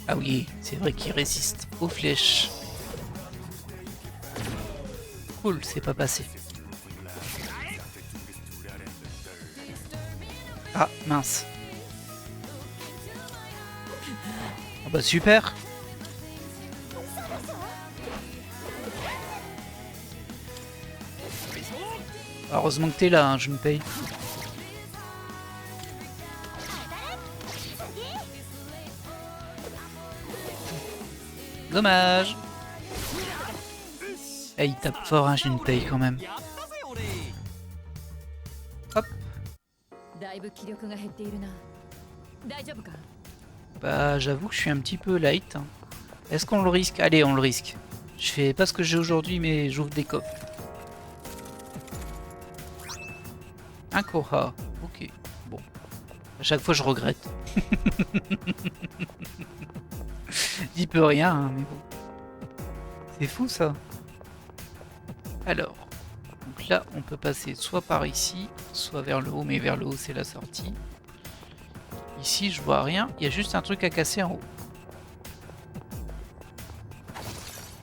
Ah oui, c'est vrai qu'il résiste aux flèches. Cool, c'est pas passé. Ah, mince. Ah bah super. Heureusement que t'es là, hein, je me paye. Dommage. Eh, il tape fort, hein, je me paye quand même. Hop. Bah, j'avoue que je suis un petit peu light. Hein. Est-ce qu'on le risque? Allez, on le risque. Je fais pas ce que j'ai aujourd'hui, mais j'ouvre des coffres. Un Koha. Ok. Bon. À chaque fois, je regrette. J'y peux rien, hein, mais bon. C'est fou, ça. Alors. Donc là, on peut passer soit par ici, soit vers le haut, mais vers le haut, c'est la sortie. Ici, je vois rien. Il y a juste un truc à casser en haut.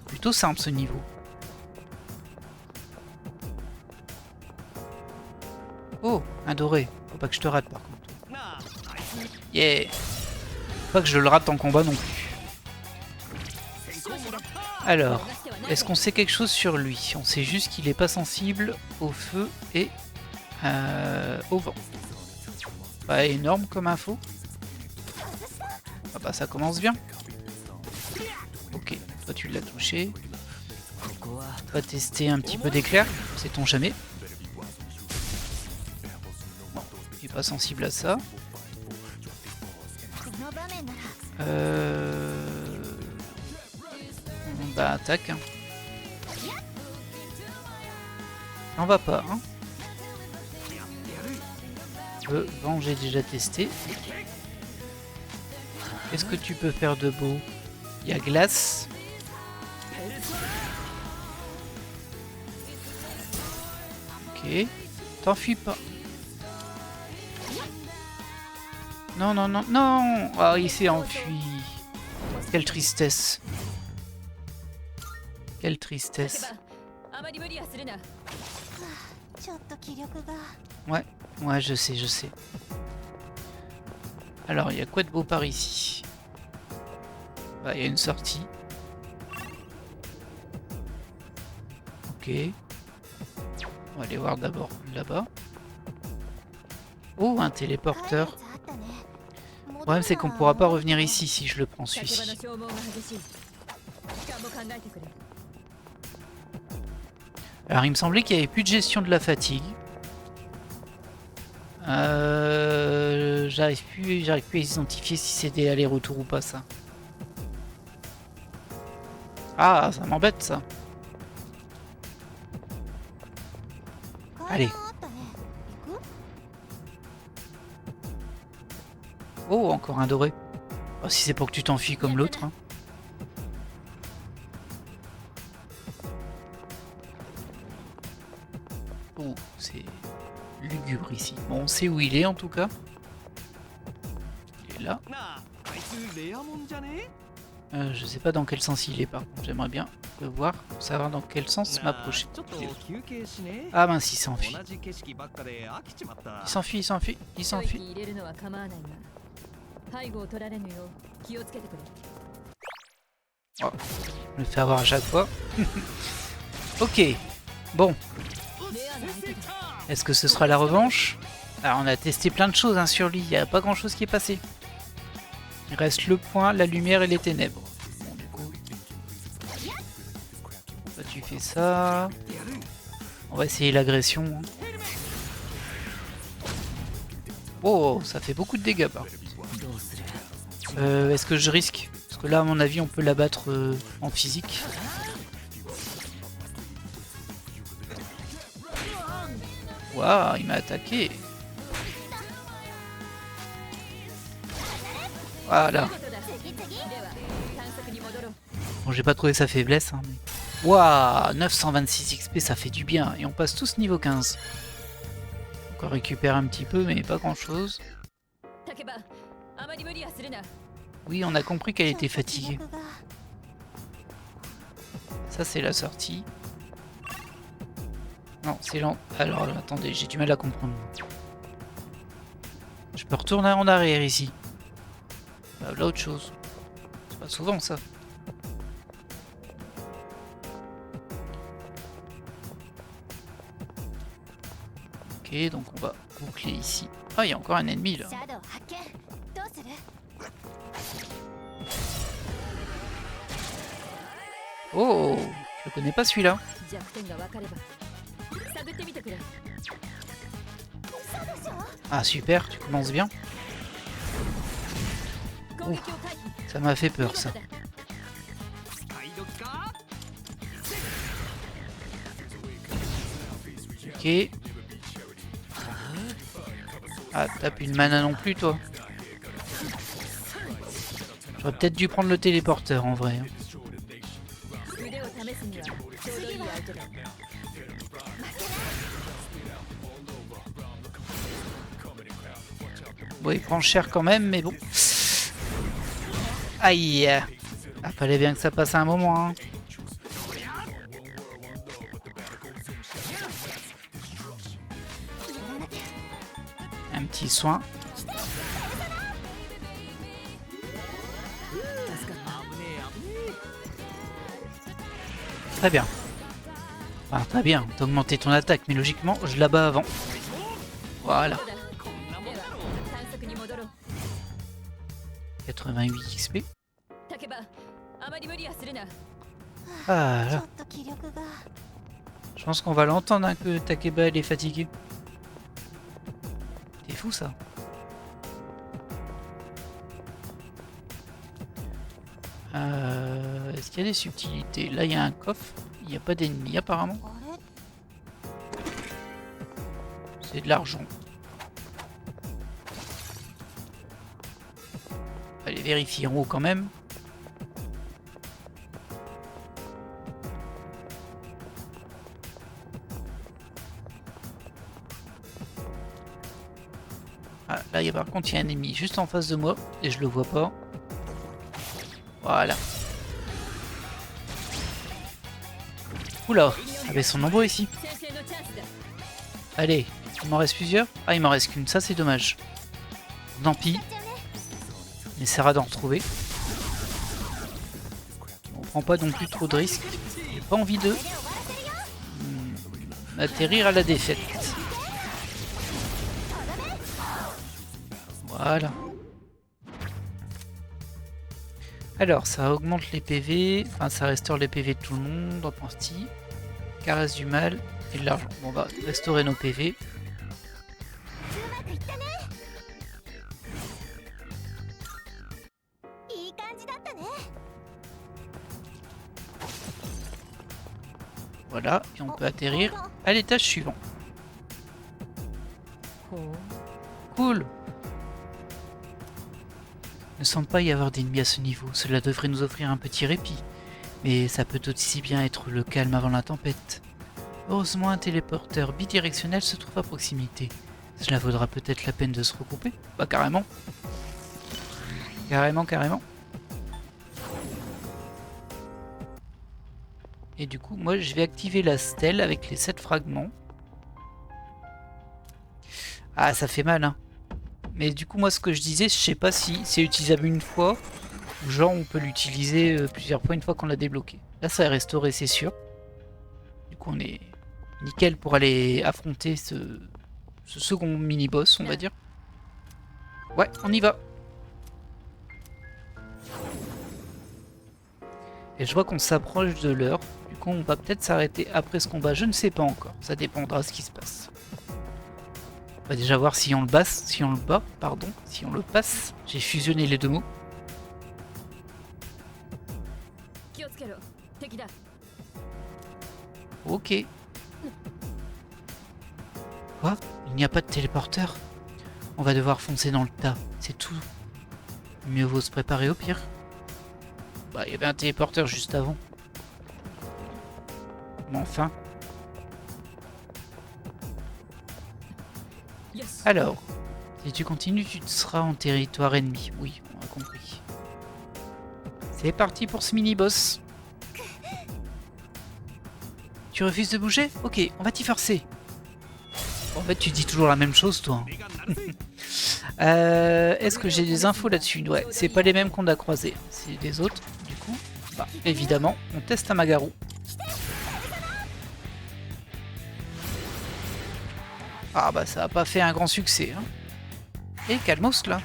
Plutôt simple, ce niveau. Oh, un doré. Faut pas que je te rate par contre. Yeah. Faut pas que je le rate en combat non plus. Alors, est-ce qu'on sait quelque chose sur lui? On sait juste qu'il est pas sensible au feu et au vent. Pas énorme comme info. Ah bah ça commence bien. Ok, toi tu l'as touché. On va tester un petit peu d'éclair, sait-on jamais. Bon, il est pas sensible à ça. Bah attaque. Hein. On va pas. Hein. Vent j'ai déjà testé. Qu'est-ce que tu peux faire de beau? Il y a glace. Ok. T'enfuis pas. Non, non, non, non. Ah, il s'est enfui. Quelle tristesse. Quelle tristesse. Ouais, je sais, je sais. Alors, il y a quoi de beau par ici? Bah, il y a une sortie. Ok. On va aller voir d'abord là-bas. Oh, un téléporteur. Le problème, c'est qu'on pourra pas revenir ici si je le prends celui-ci. Alors, il me semblait qu'il n'y avait plus de gestion de la fatigue. J'arrive plus à identifier si c'est des allers-retours ou pas ça. Ah, ça m'embête ça. Allez. Oh, encore un doré. Oh, si c'est pour que tu t'enfuis comme l'autre. Hein. Oh, c'est lugubre ici. Bon, on sait où il est en tout cas. Il est là. Je sais pas dans quel sens il est par contre. J'aimerais bien le voir pour savoir dans quel sens m'approcher. Ah mince, il s'enfuit. Il s'enfuit, il s'enfuit, il s'enfuit. Oh, je me fais avoir à chaque fois. Ok, bon. Est-ce que ce sera la revanche? Alors on a testé plein de choses hein, sur lui, il n'y a pas grand chose qui est passé. Il reste le point, la lumière et les ténèbres. Bon du coup... Toi tu fais ça... On va essayer l'agression. Oh, ça fait beaucoup de dégâts par contre. Est-ce que je risque? Parce que là à mon avis on peut l'abattre en physique. Waouh, il m'a attaqué. Voilà. Bon, j'ai pas trouvé sa faiblesse. Hein, mais... Waouh, 926 XP, ça fait du bien. Et on passe tous niveau 15. On récupère un petit peu, mais pas grand chose. Oui, on a compris qu'elle était fatiguée. Ça, c'est la sortie. Non, c'est lent. Alors, attendez, j'ai du mal à comprendre. Je peux retourner en arrière ici. Là, autre chose. C'est pas souvent, ça. Ok, donc on va boucler ici. Ah, il y a encore un ennemi, là. Oh, je connais pas celui-là. Ah super, tu commences bien. Ouh, ça m'a fait peur ça. Ok. Ah, t'as plus de mana non plus toi. J'aurais peut-être dû prendre le téléporteur en vrai. Bon, il prend cher quand même, mais bon. Aïe. Ah, fallait bien que ça passe à un moment. Hein. Un petit soin. Très bien. Enfin, très bien, t'as augmenté ton attaque, mais logiquement, je la bats avant. Voilà. 88 XP. Ah là. Je pense qu'on va l'entendre, hein, que Takeba elle est fatiguée. C'est fou ça. Est-ce qu'il y a des subtilités? Là il y a un coffre, il n'y a pas d'ennemis apparemment. C'est de l'argent. Allez, vérifier en haut quand même. Ah, là, par contre, il y a un ennemi juste en face de moi et je le vois pas. Voilà. Oula, avec son nombre ici. Allez, il m'en reste plusieurs. Ah, il m'en reste qu'une, ça c'est dommage. Tant pis. On essaiera d'en retrouver. On prend pas non plus trop de risques. J'ai pas envie de atterrir à la défaite. Voilà. Alors, ça augmente les PV, enfin ça restaure les PV de tout le monde en partie. Caresse du mal et de l'argent. Bon, on va restaurer nos PV. Voilà, et on peut atterrir à l'étage suivant. Cool. Il ne semble pas y avoir d'ennemis à ce niveau, cela devrait nous offrir un petit répit. Mais ça peut aussi bien être le calme avant la tempête. Heureusement, un téléporteur bidirectionnel se trouve à proximité. Cela vaudra peut-être la peine de se regrouper. Bah carrément. Carrément. Et du coup, moi je vais activer la stèle avec les 7 fragments. Ah, ça fait mal, hein. Mais du coup, moi ce que je disais, je sais pas si c'est utilisable une fois, ou genre on peut l'utiliser plusieurs fois une fois qu'on l'a débloqué. Là, ça est restauré, c'est sûr. Du coup, on est nickel pour aller affronter ce second mini-boss, on va dire. Ouais, on y va. Et je vois qu'on s'approche de l'heure. Du coup, on va peut-être s'arrêter après ce combat. Je ne sais pas encore. Ça dépendra de ce qui se passe. On va déjà voir si on le passe. Si on le passe. J'ai fusionné les deux mots. Ok. Quoi? Il n'y a pas de téléporteur? On va devoir foncer dans le tas. C'est tout. Mieux vaut se préparer au pire. Bah, il y avait un téléporteur juste avant. Mais enfin. Alors, si tu continues, tu seras en territoire ennemi. Oui, on a compris. C'est parti pour ce mini-boss. Tu refuses de bouger? Ok, on va t'y forcer. En fait, tu dis toujours la même chose, toi. Est-ce que j'ai des infos là-dessus? Ouais, c'est pas les mêmes qu'on a croisés. C'est des autres. Du coup, bah, évidemment, on teste un Magaru. Ah bah ça a pas fait un grand succès. Hein. Et calmos là.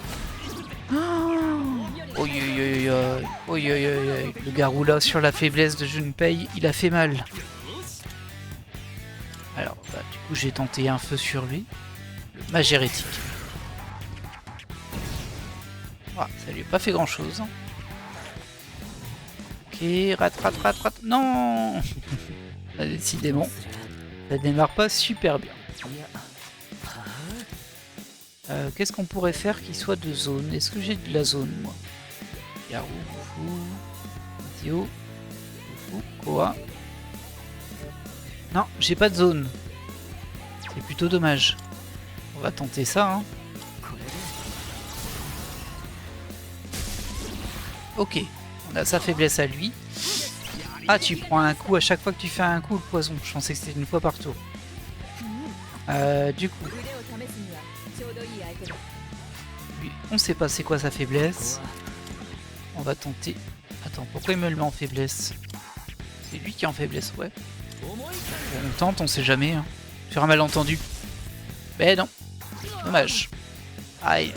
Oh, le garou là sur la faiblesse de Junpei, il a fait mal. Alors bah, du coup j'ai tenté un feu sur lui. Le mage hérétique. Ah, ça lui a pas fait grand chose. Hein. Ok, rat. Non. Là, décidément, ça démarre pas super bien. Qu'est-ce qu'on pourrait faire qui soit de zone? Est-ce que j'ai de la zone, moi? Garou, Fou, Dio, Fou, Koa. Non, j'ai pas de zone. C'est plutôt dommage. On va tenter ça, hein. Ok, on a sa faiblesse à lui. Ah, tu prends un coup à chaque fois que tu fais un coup, le poison. Je pensais que c'était une fois par tour. Du coup... Lui, on sait pas c'est quoi sa faiblesse. On va tenter. Attends, pourquoi il me le met en faiblesse? C'est lui qui est en faiblesse, ouais. Bon, on tente, on sait jamais. Hein. Sur un malentendu. Mais non. Dommage. Aïe.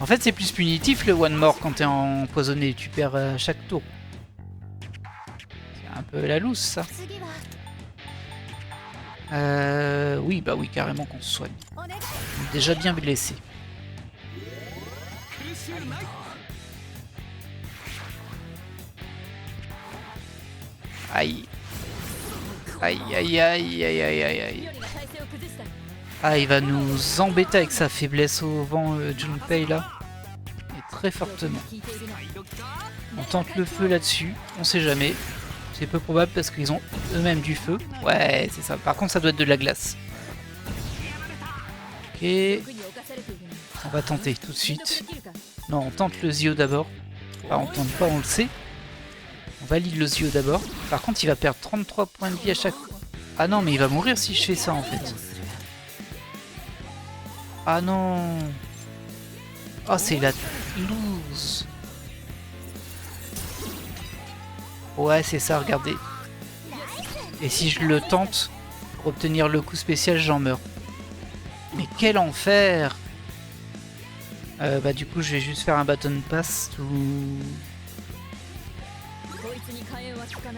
En fait, c'est plus punitif le one more quand t'es empoisonné. Tu perds à chaque tour. C'est un peu la loose, ça. Oui, bah oui, carrément qu'on se soigne. On est déjà bien blessé. Aïe. Aïe, aïe, aïe, aïe, aïe, aïe, aïe. Ah, il va nous embêter avec sa faiblesse au vent, Junpei, là. Et très fortement. On tente le feu là-dessus, on sait jamais. C'est peu probable parce qu'ils ont eux-mêmes du feu. Ouais, c'est ça. Par contre, ça doit être de la glace. Ok. On va tenter tout de suite. Non, on tente le Zio d'abord. Enfin, on tente pas, on le sait. On valide le Zio d'abord. Par contre, il va perdre 33 points de vie à chaque fois. Ah non, mais il va mourir si je fais ça, en fait. Ah non. Oh, c'est la loose. Ouais, c'est ça, regardez. Et si je le tente, pour obtenir le coup spécial, j'en meurs. Mais quel enfer! Bah du coup, je vais juste faire un baton pass ou...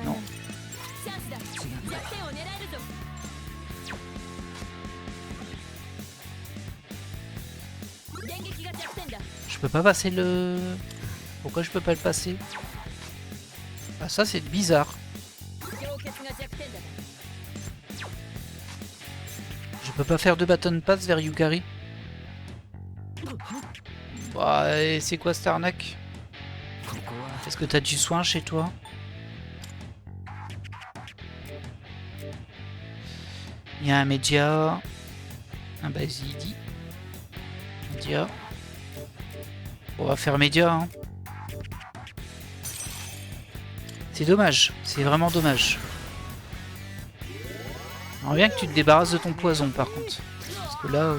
Non. Je peux pas passer le... Pourquoi je peux pas le passer? Ah ça c'est bizarre. Je peux pas faire de baton pass vers Yukari. Bah et c'est quoi cette arnaque? Est-ce que t'as du soin chez toi? Il y a un média. Un basidi. Média. On va faire média hein. C'est dommage, c'est vraiment dommage. J'aimerais bien que tu te débarrasses de ton poison par contre. Parce que là,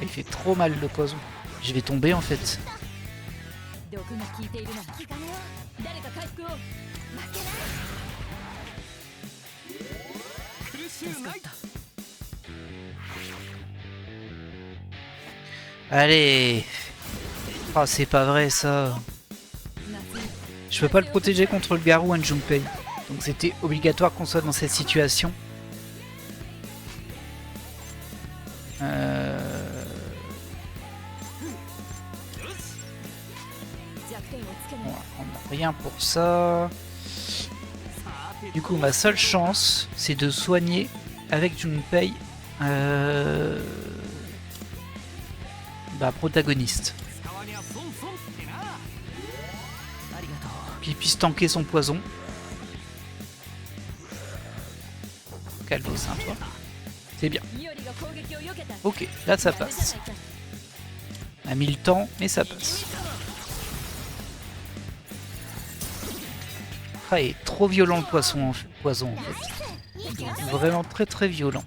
il fait trop mal le poison. Je vais tomber en fait. Allez. Oh, c'est pas vrai ça. Je peux pas le protéger contre le Garou and Junpei. Donc c'était obligatoire qu'on soit dans cette situation. Bon, on n'a rien pour ça. Du coup, ma seule chance, c'est de soigner avec Junpei protagoniste. Qu'il puisse tanker son poison. Calme-toi, toi. C'est bien. Ok, là ça passe. On a mis le temps, mais ça passe. Ah, il est trop violent le poison en fait. Vraiment très très violent.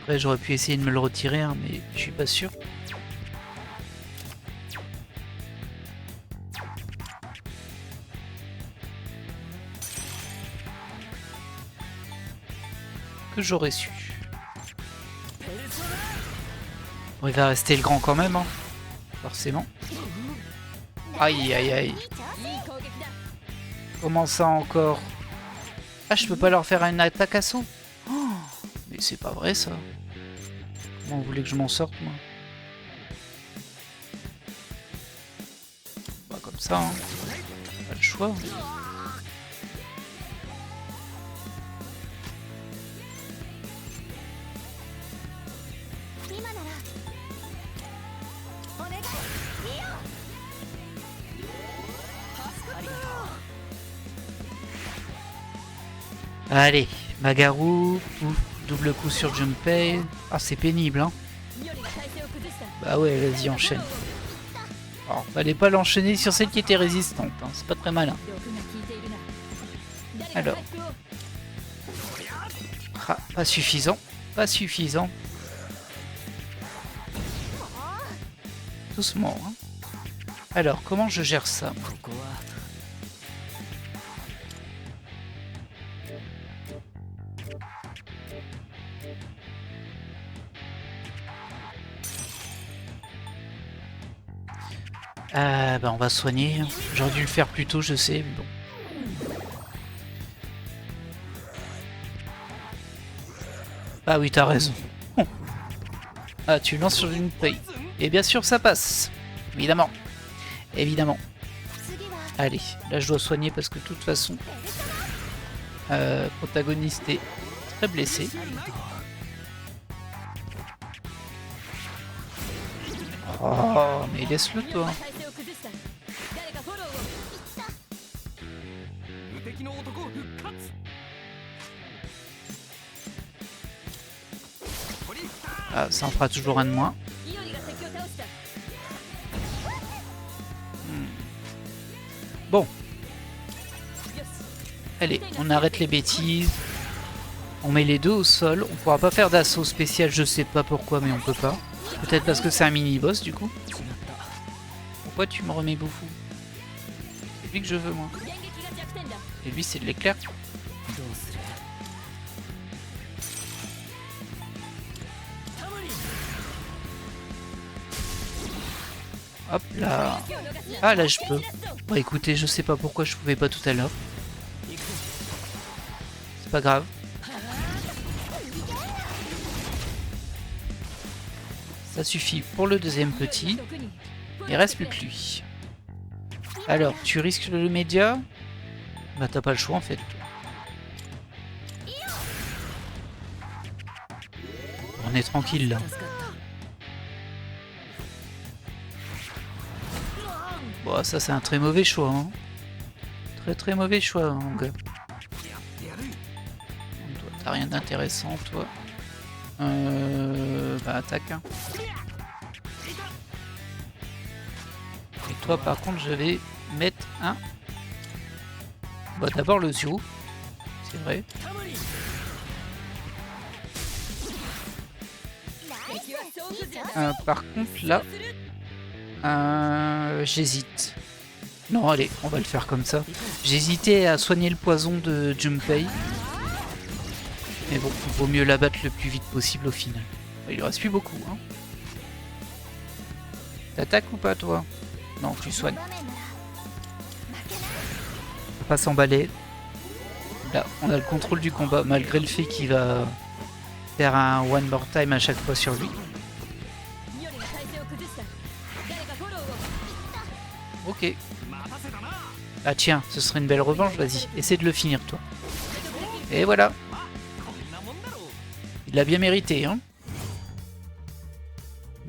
Après j'aurais pu essayer de me le retirer, hein, mais je suis pas sûr. Que j'aurais su. Bon, il va rester le grand quand même, hein. Forcément. Aïe aïe aïe. Comment ça encore? Ah, je peux pas leur faire une attaque à saut? Oh, mais c'est pas vrai ça. Comment vous voulez que je m'en sorte moi? Bah comme ça, hein. Pas le choix. Allez, Magaru, double coup sur Junpei. Ah, c'est pénible, hein. Bah ouais, vas-y, enchaîne. Alors, fallait pas l'enchaîner sur celle qui était résistante, hein. C'est pas très malin. Alors. Ah, pas suffisant. Pas suffisant. Doucement, hein. Alors, comment je gère ça? Bah on va soigner. J'aurais dû le faire plus tôt, je sais, mais bon. Ah oui, t'as raison. Ah, tu lances sur une feuille. Et bien sûr, ça passe. Évidemment. Évidemment. Allez, là je dois soigner parce que de toute façon, protagoniste est très blessé. Oh, mais laisse-le toi. Ah, ça en fera toujours un de moins. Bon. Allez, on arrête les bêtises. On met les deux au sol. On pourra pas faire d'assaut spécial, je sais pas pourquoi, mais on peut pas. Peut-être parce que c'est un mini-boss du coup. Pourquoi tu me remets Boufou? C'est lui que je veux moi. Et lui c'est de l'éclair. Hop là. Ah là je peux. Bon écoutez, je sais pas pourquoi je pouvais pas tout à l'heure. C'est pas grave. Ça suffit pour le deuxième petit. Il reste plus que lui. Alors, tu risques le média? Bah t'as pas le choix en fait. On est tranquille là. Bon, ça c'est un très mauvais choix. Hein. Très mauvais choix, hein, mon gars. Toi, t'as rien d'intéressant, toi. Bah attaque. Hein. Et toi par contre je vais mettre un... Bah d'abord le Zio. C'est vrai. Par contre là... j'hésite. Non allez, on va le faire comme ça. J'hésitais à soigner le poison de Junpei. Mais bon, il vaut mieux l'abattre le plus vite possible au final. Il lui reste plus beaucoup. Hein. T'attaques ou pas toi? Non, tu soignes. Faut pas s'emballer. Là, on a le contrôle du combat, malgré le fait qu'il va faire un one more time à chaque fois sur lui. Ok. Ah tiens, ce serait une belle revanche, vas-y, essaie de le finir toi. Et voilà. Il l'a bien mérité, hein.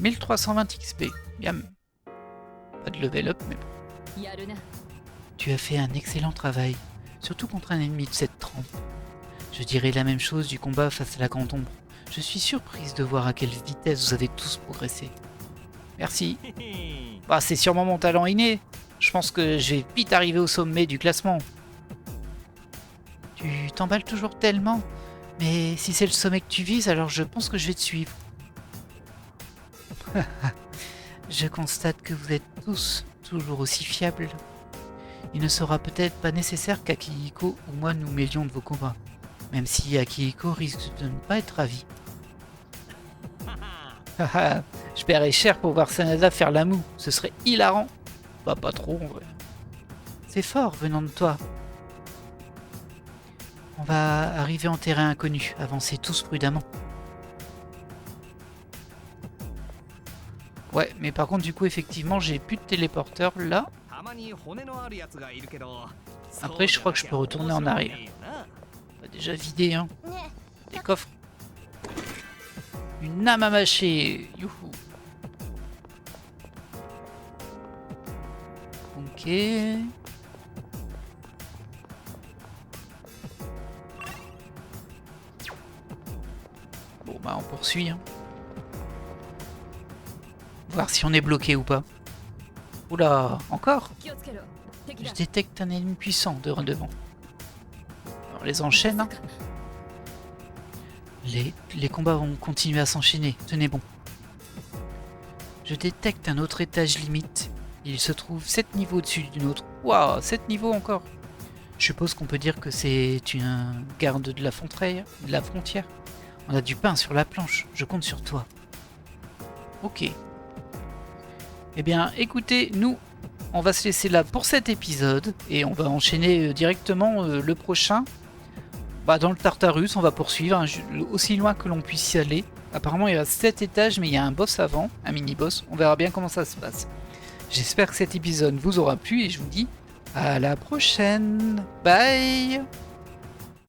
1320 XP. Yam. Pas de level up, mais bon. Tu as fait un excellent travail, surtout contre un ennemi de cette trempe. Je dirais la même chose du combat face à la Grande Ombre. Je suis surprise de voir à quelle vitesse vous avez tous progressé. Merci. Bah, c'est sûrement mon talent inné. Je pense que je vais vite arriver au sommet du classement. Tu t'emballes toujours tellement. Mais si c'est le sommet que tu vises, alors je pense que je vais te suivre. Je constate que vous êtes tous toujours aussi fiables. Il ne sera peut-être pas nécessaire qu'Akihiko ou moi nous mêlions de vos combats. Même si Akihiko risque de ne pas être ravi. Je paierais cher pour voir Sanada faire la moue. Ce serait hilarant. Bah pas trop en vrai. C'est fort venant de toi. On va arriver en terrain inconnu. Avancez tous prudemment. Ouais, mais par contre du coup effectivement j'ai plus de téléporteur là. Après je crois que je peux retourner en arrière. On va déjà vider hein. Des coffres. Une âme à mâcher. Youhou. Ok. Bon bah on poursuit hein. Voir si on est bloqué ou pas. Oula, encore? Je détecte un ennemi puissant devant. On les enchaîne. Hein. Les combats vont continuer à s'enchaîner. Tenez bon. Je détecte un autre étage limite. Il se trouve 7 niveaux au-dessus d'une autre. Waouh, 7 niveaux encore. Je suppose qu'on peut dire que c'est une garde de la frontière. On a du pain sur la planche. Je compte sur toi. Ok. Eh bien, écoutez, nous, on va se laisser là pour cet épisode. Et on va enchaîner directement le prochain. Dans le Tartarus, on va poursuivre hein, aussi loin que l'on puisse y aller. Apparemment, il y a 7 étages, mais il y a un boss avant, un mini-boss. On verra bien comment ça se passe. J'espère que cet épisode vous aura plu et je vous dis à la prochaine. Bye!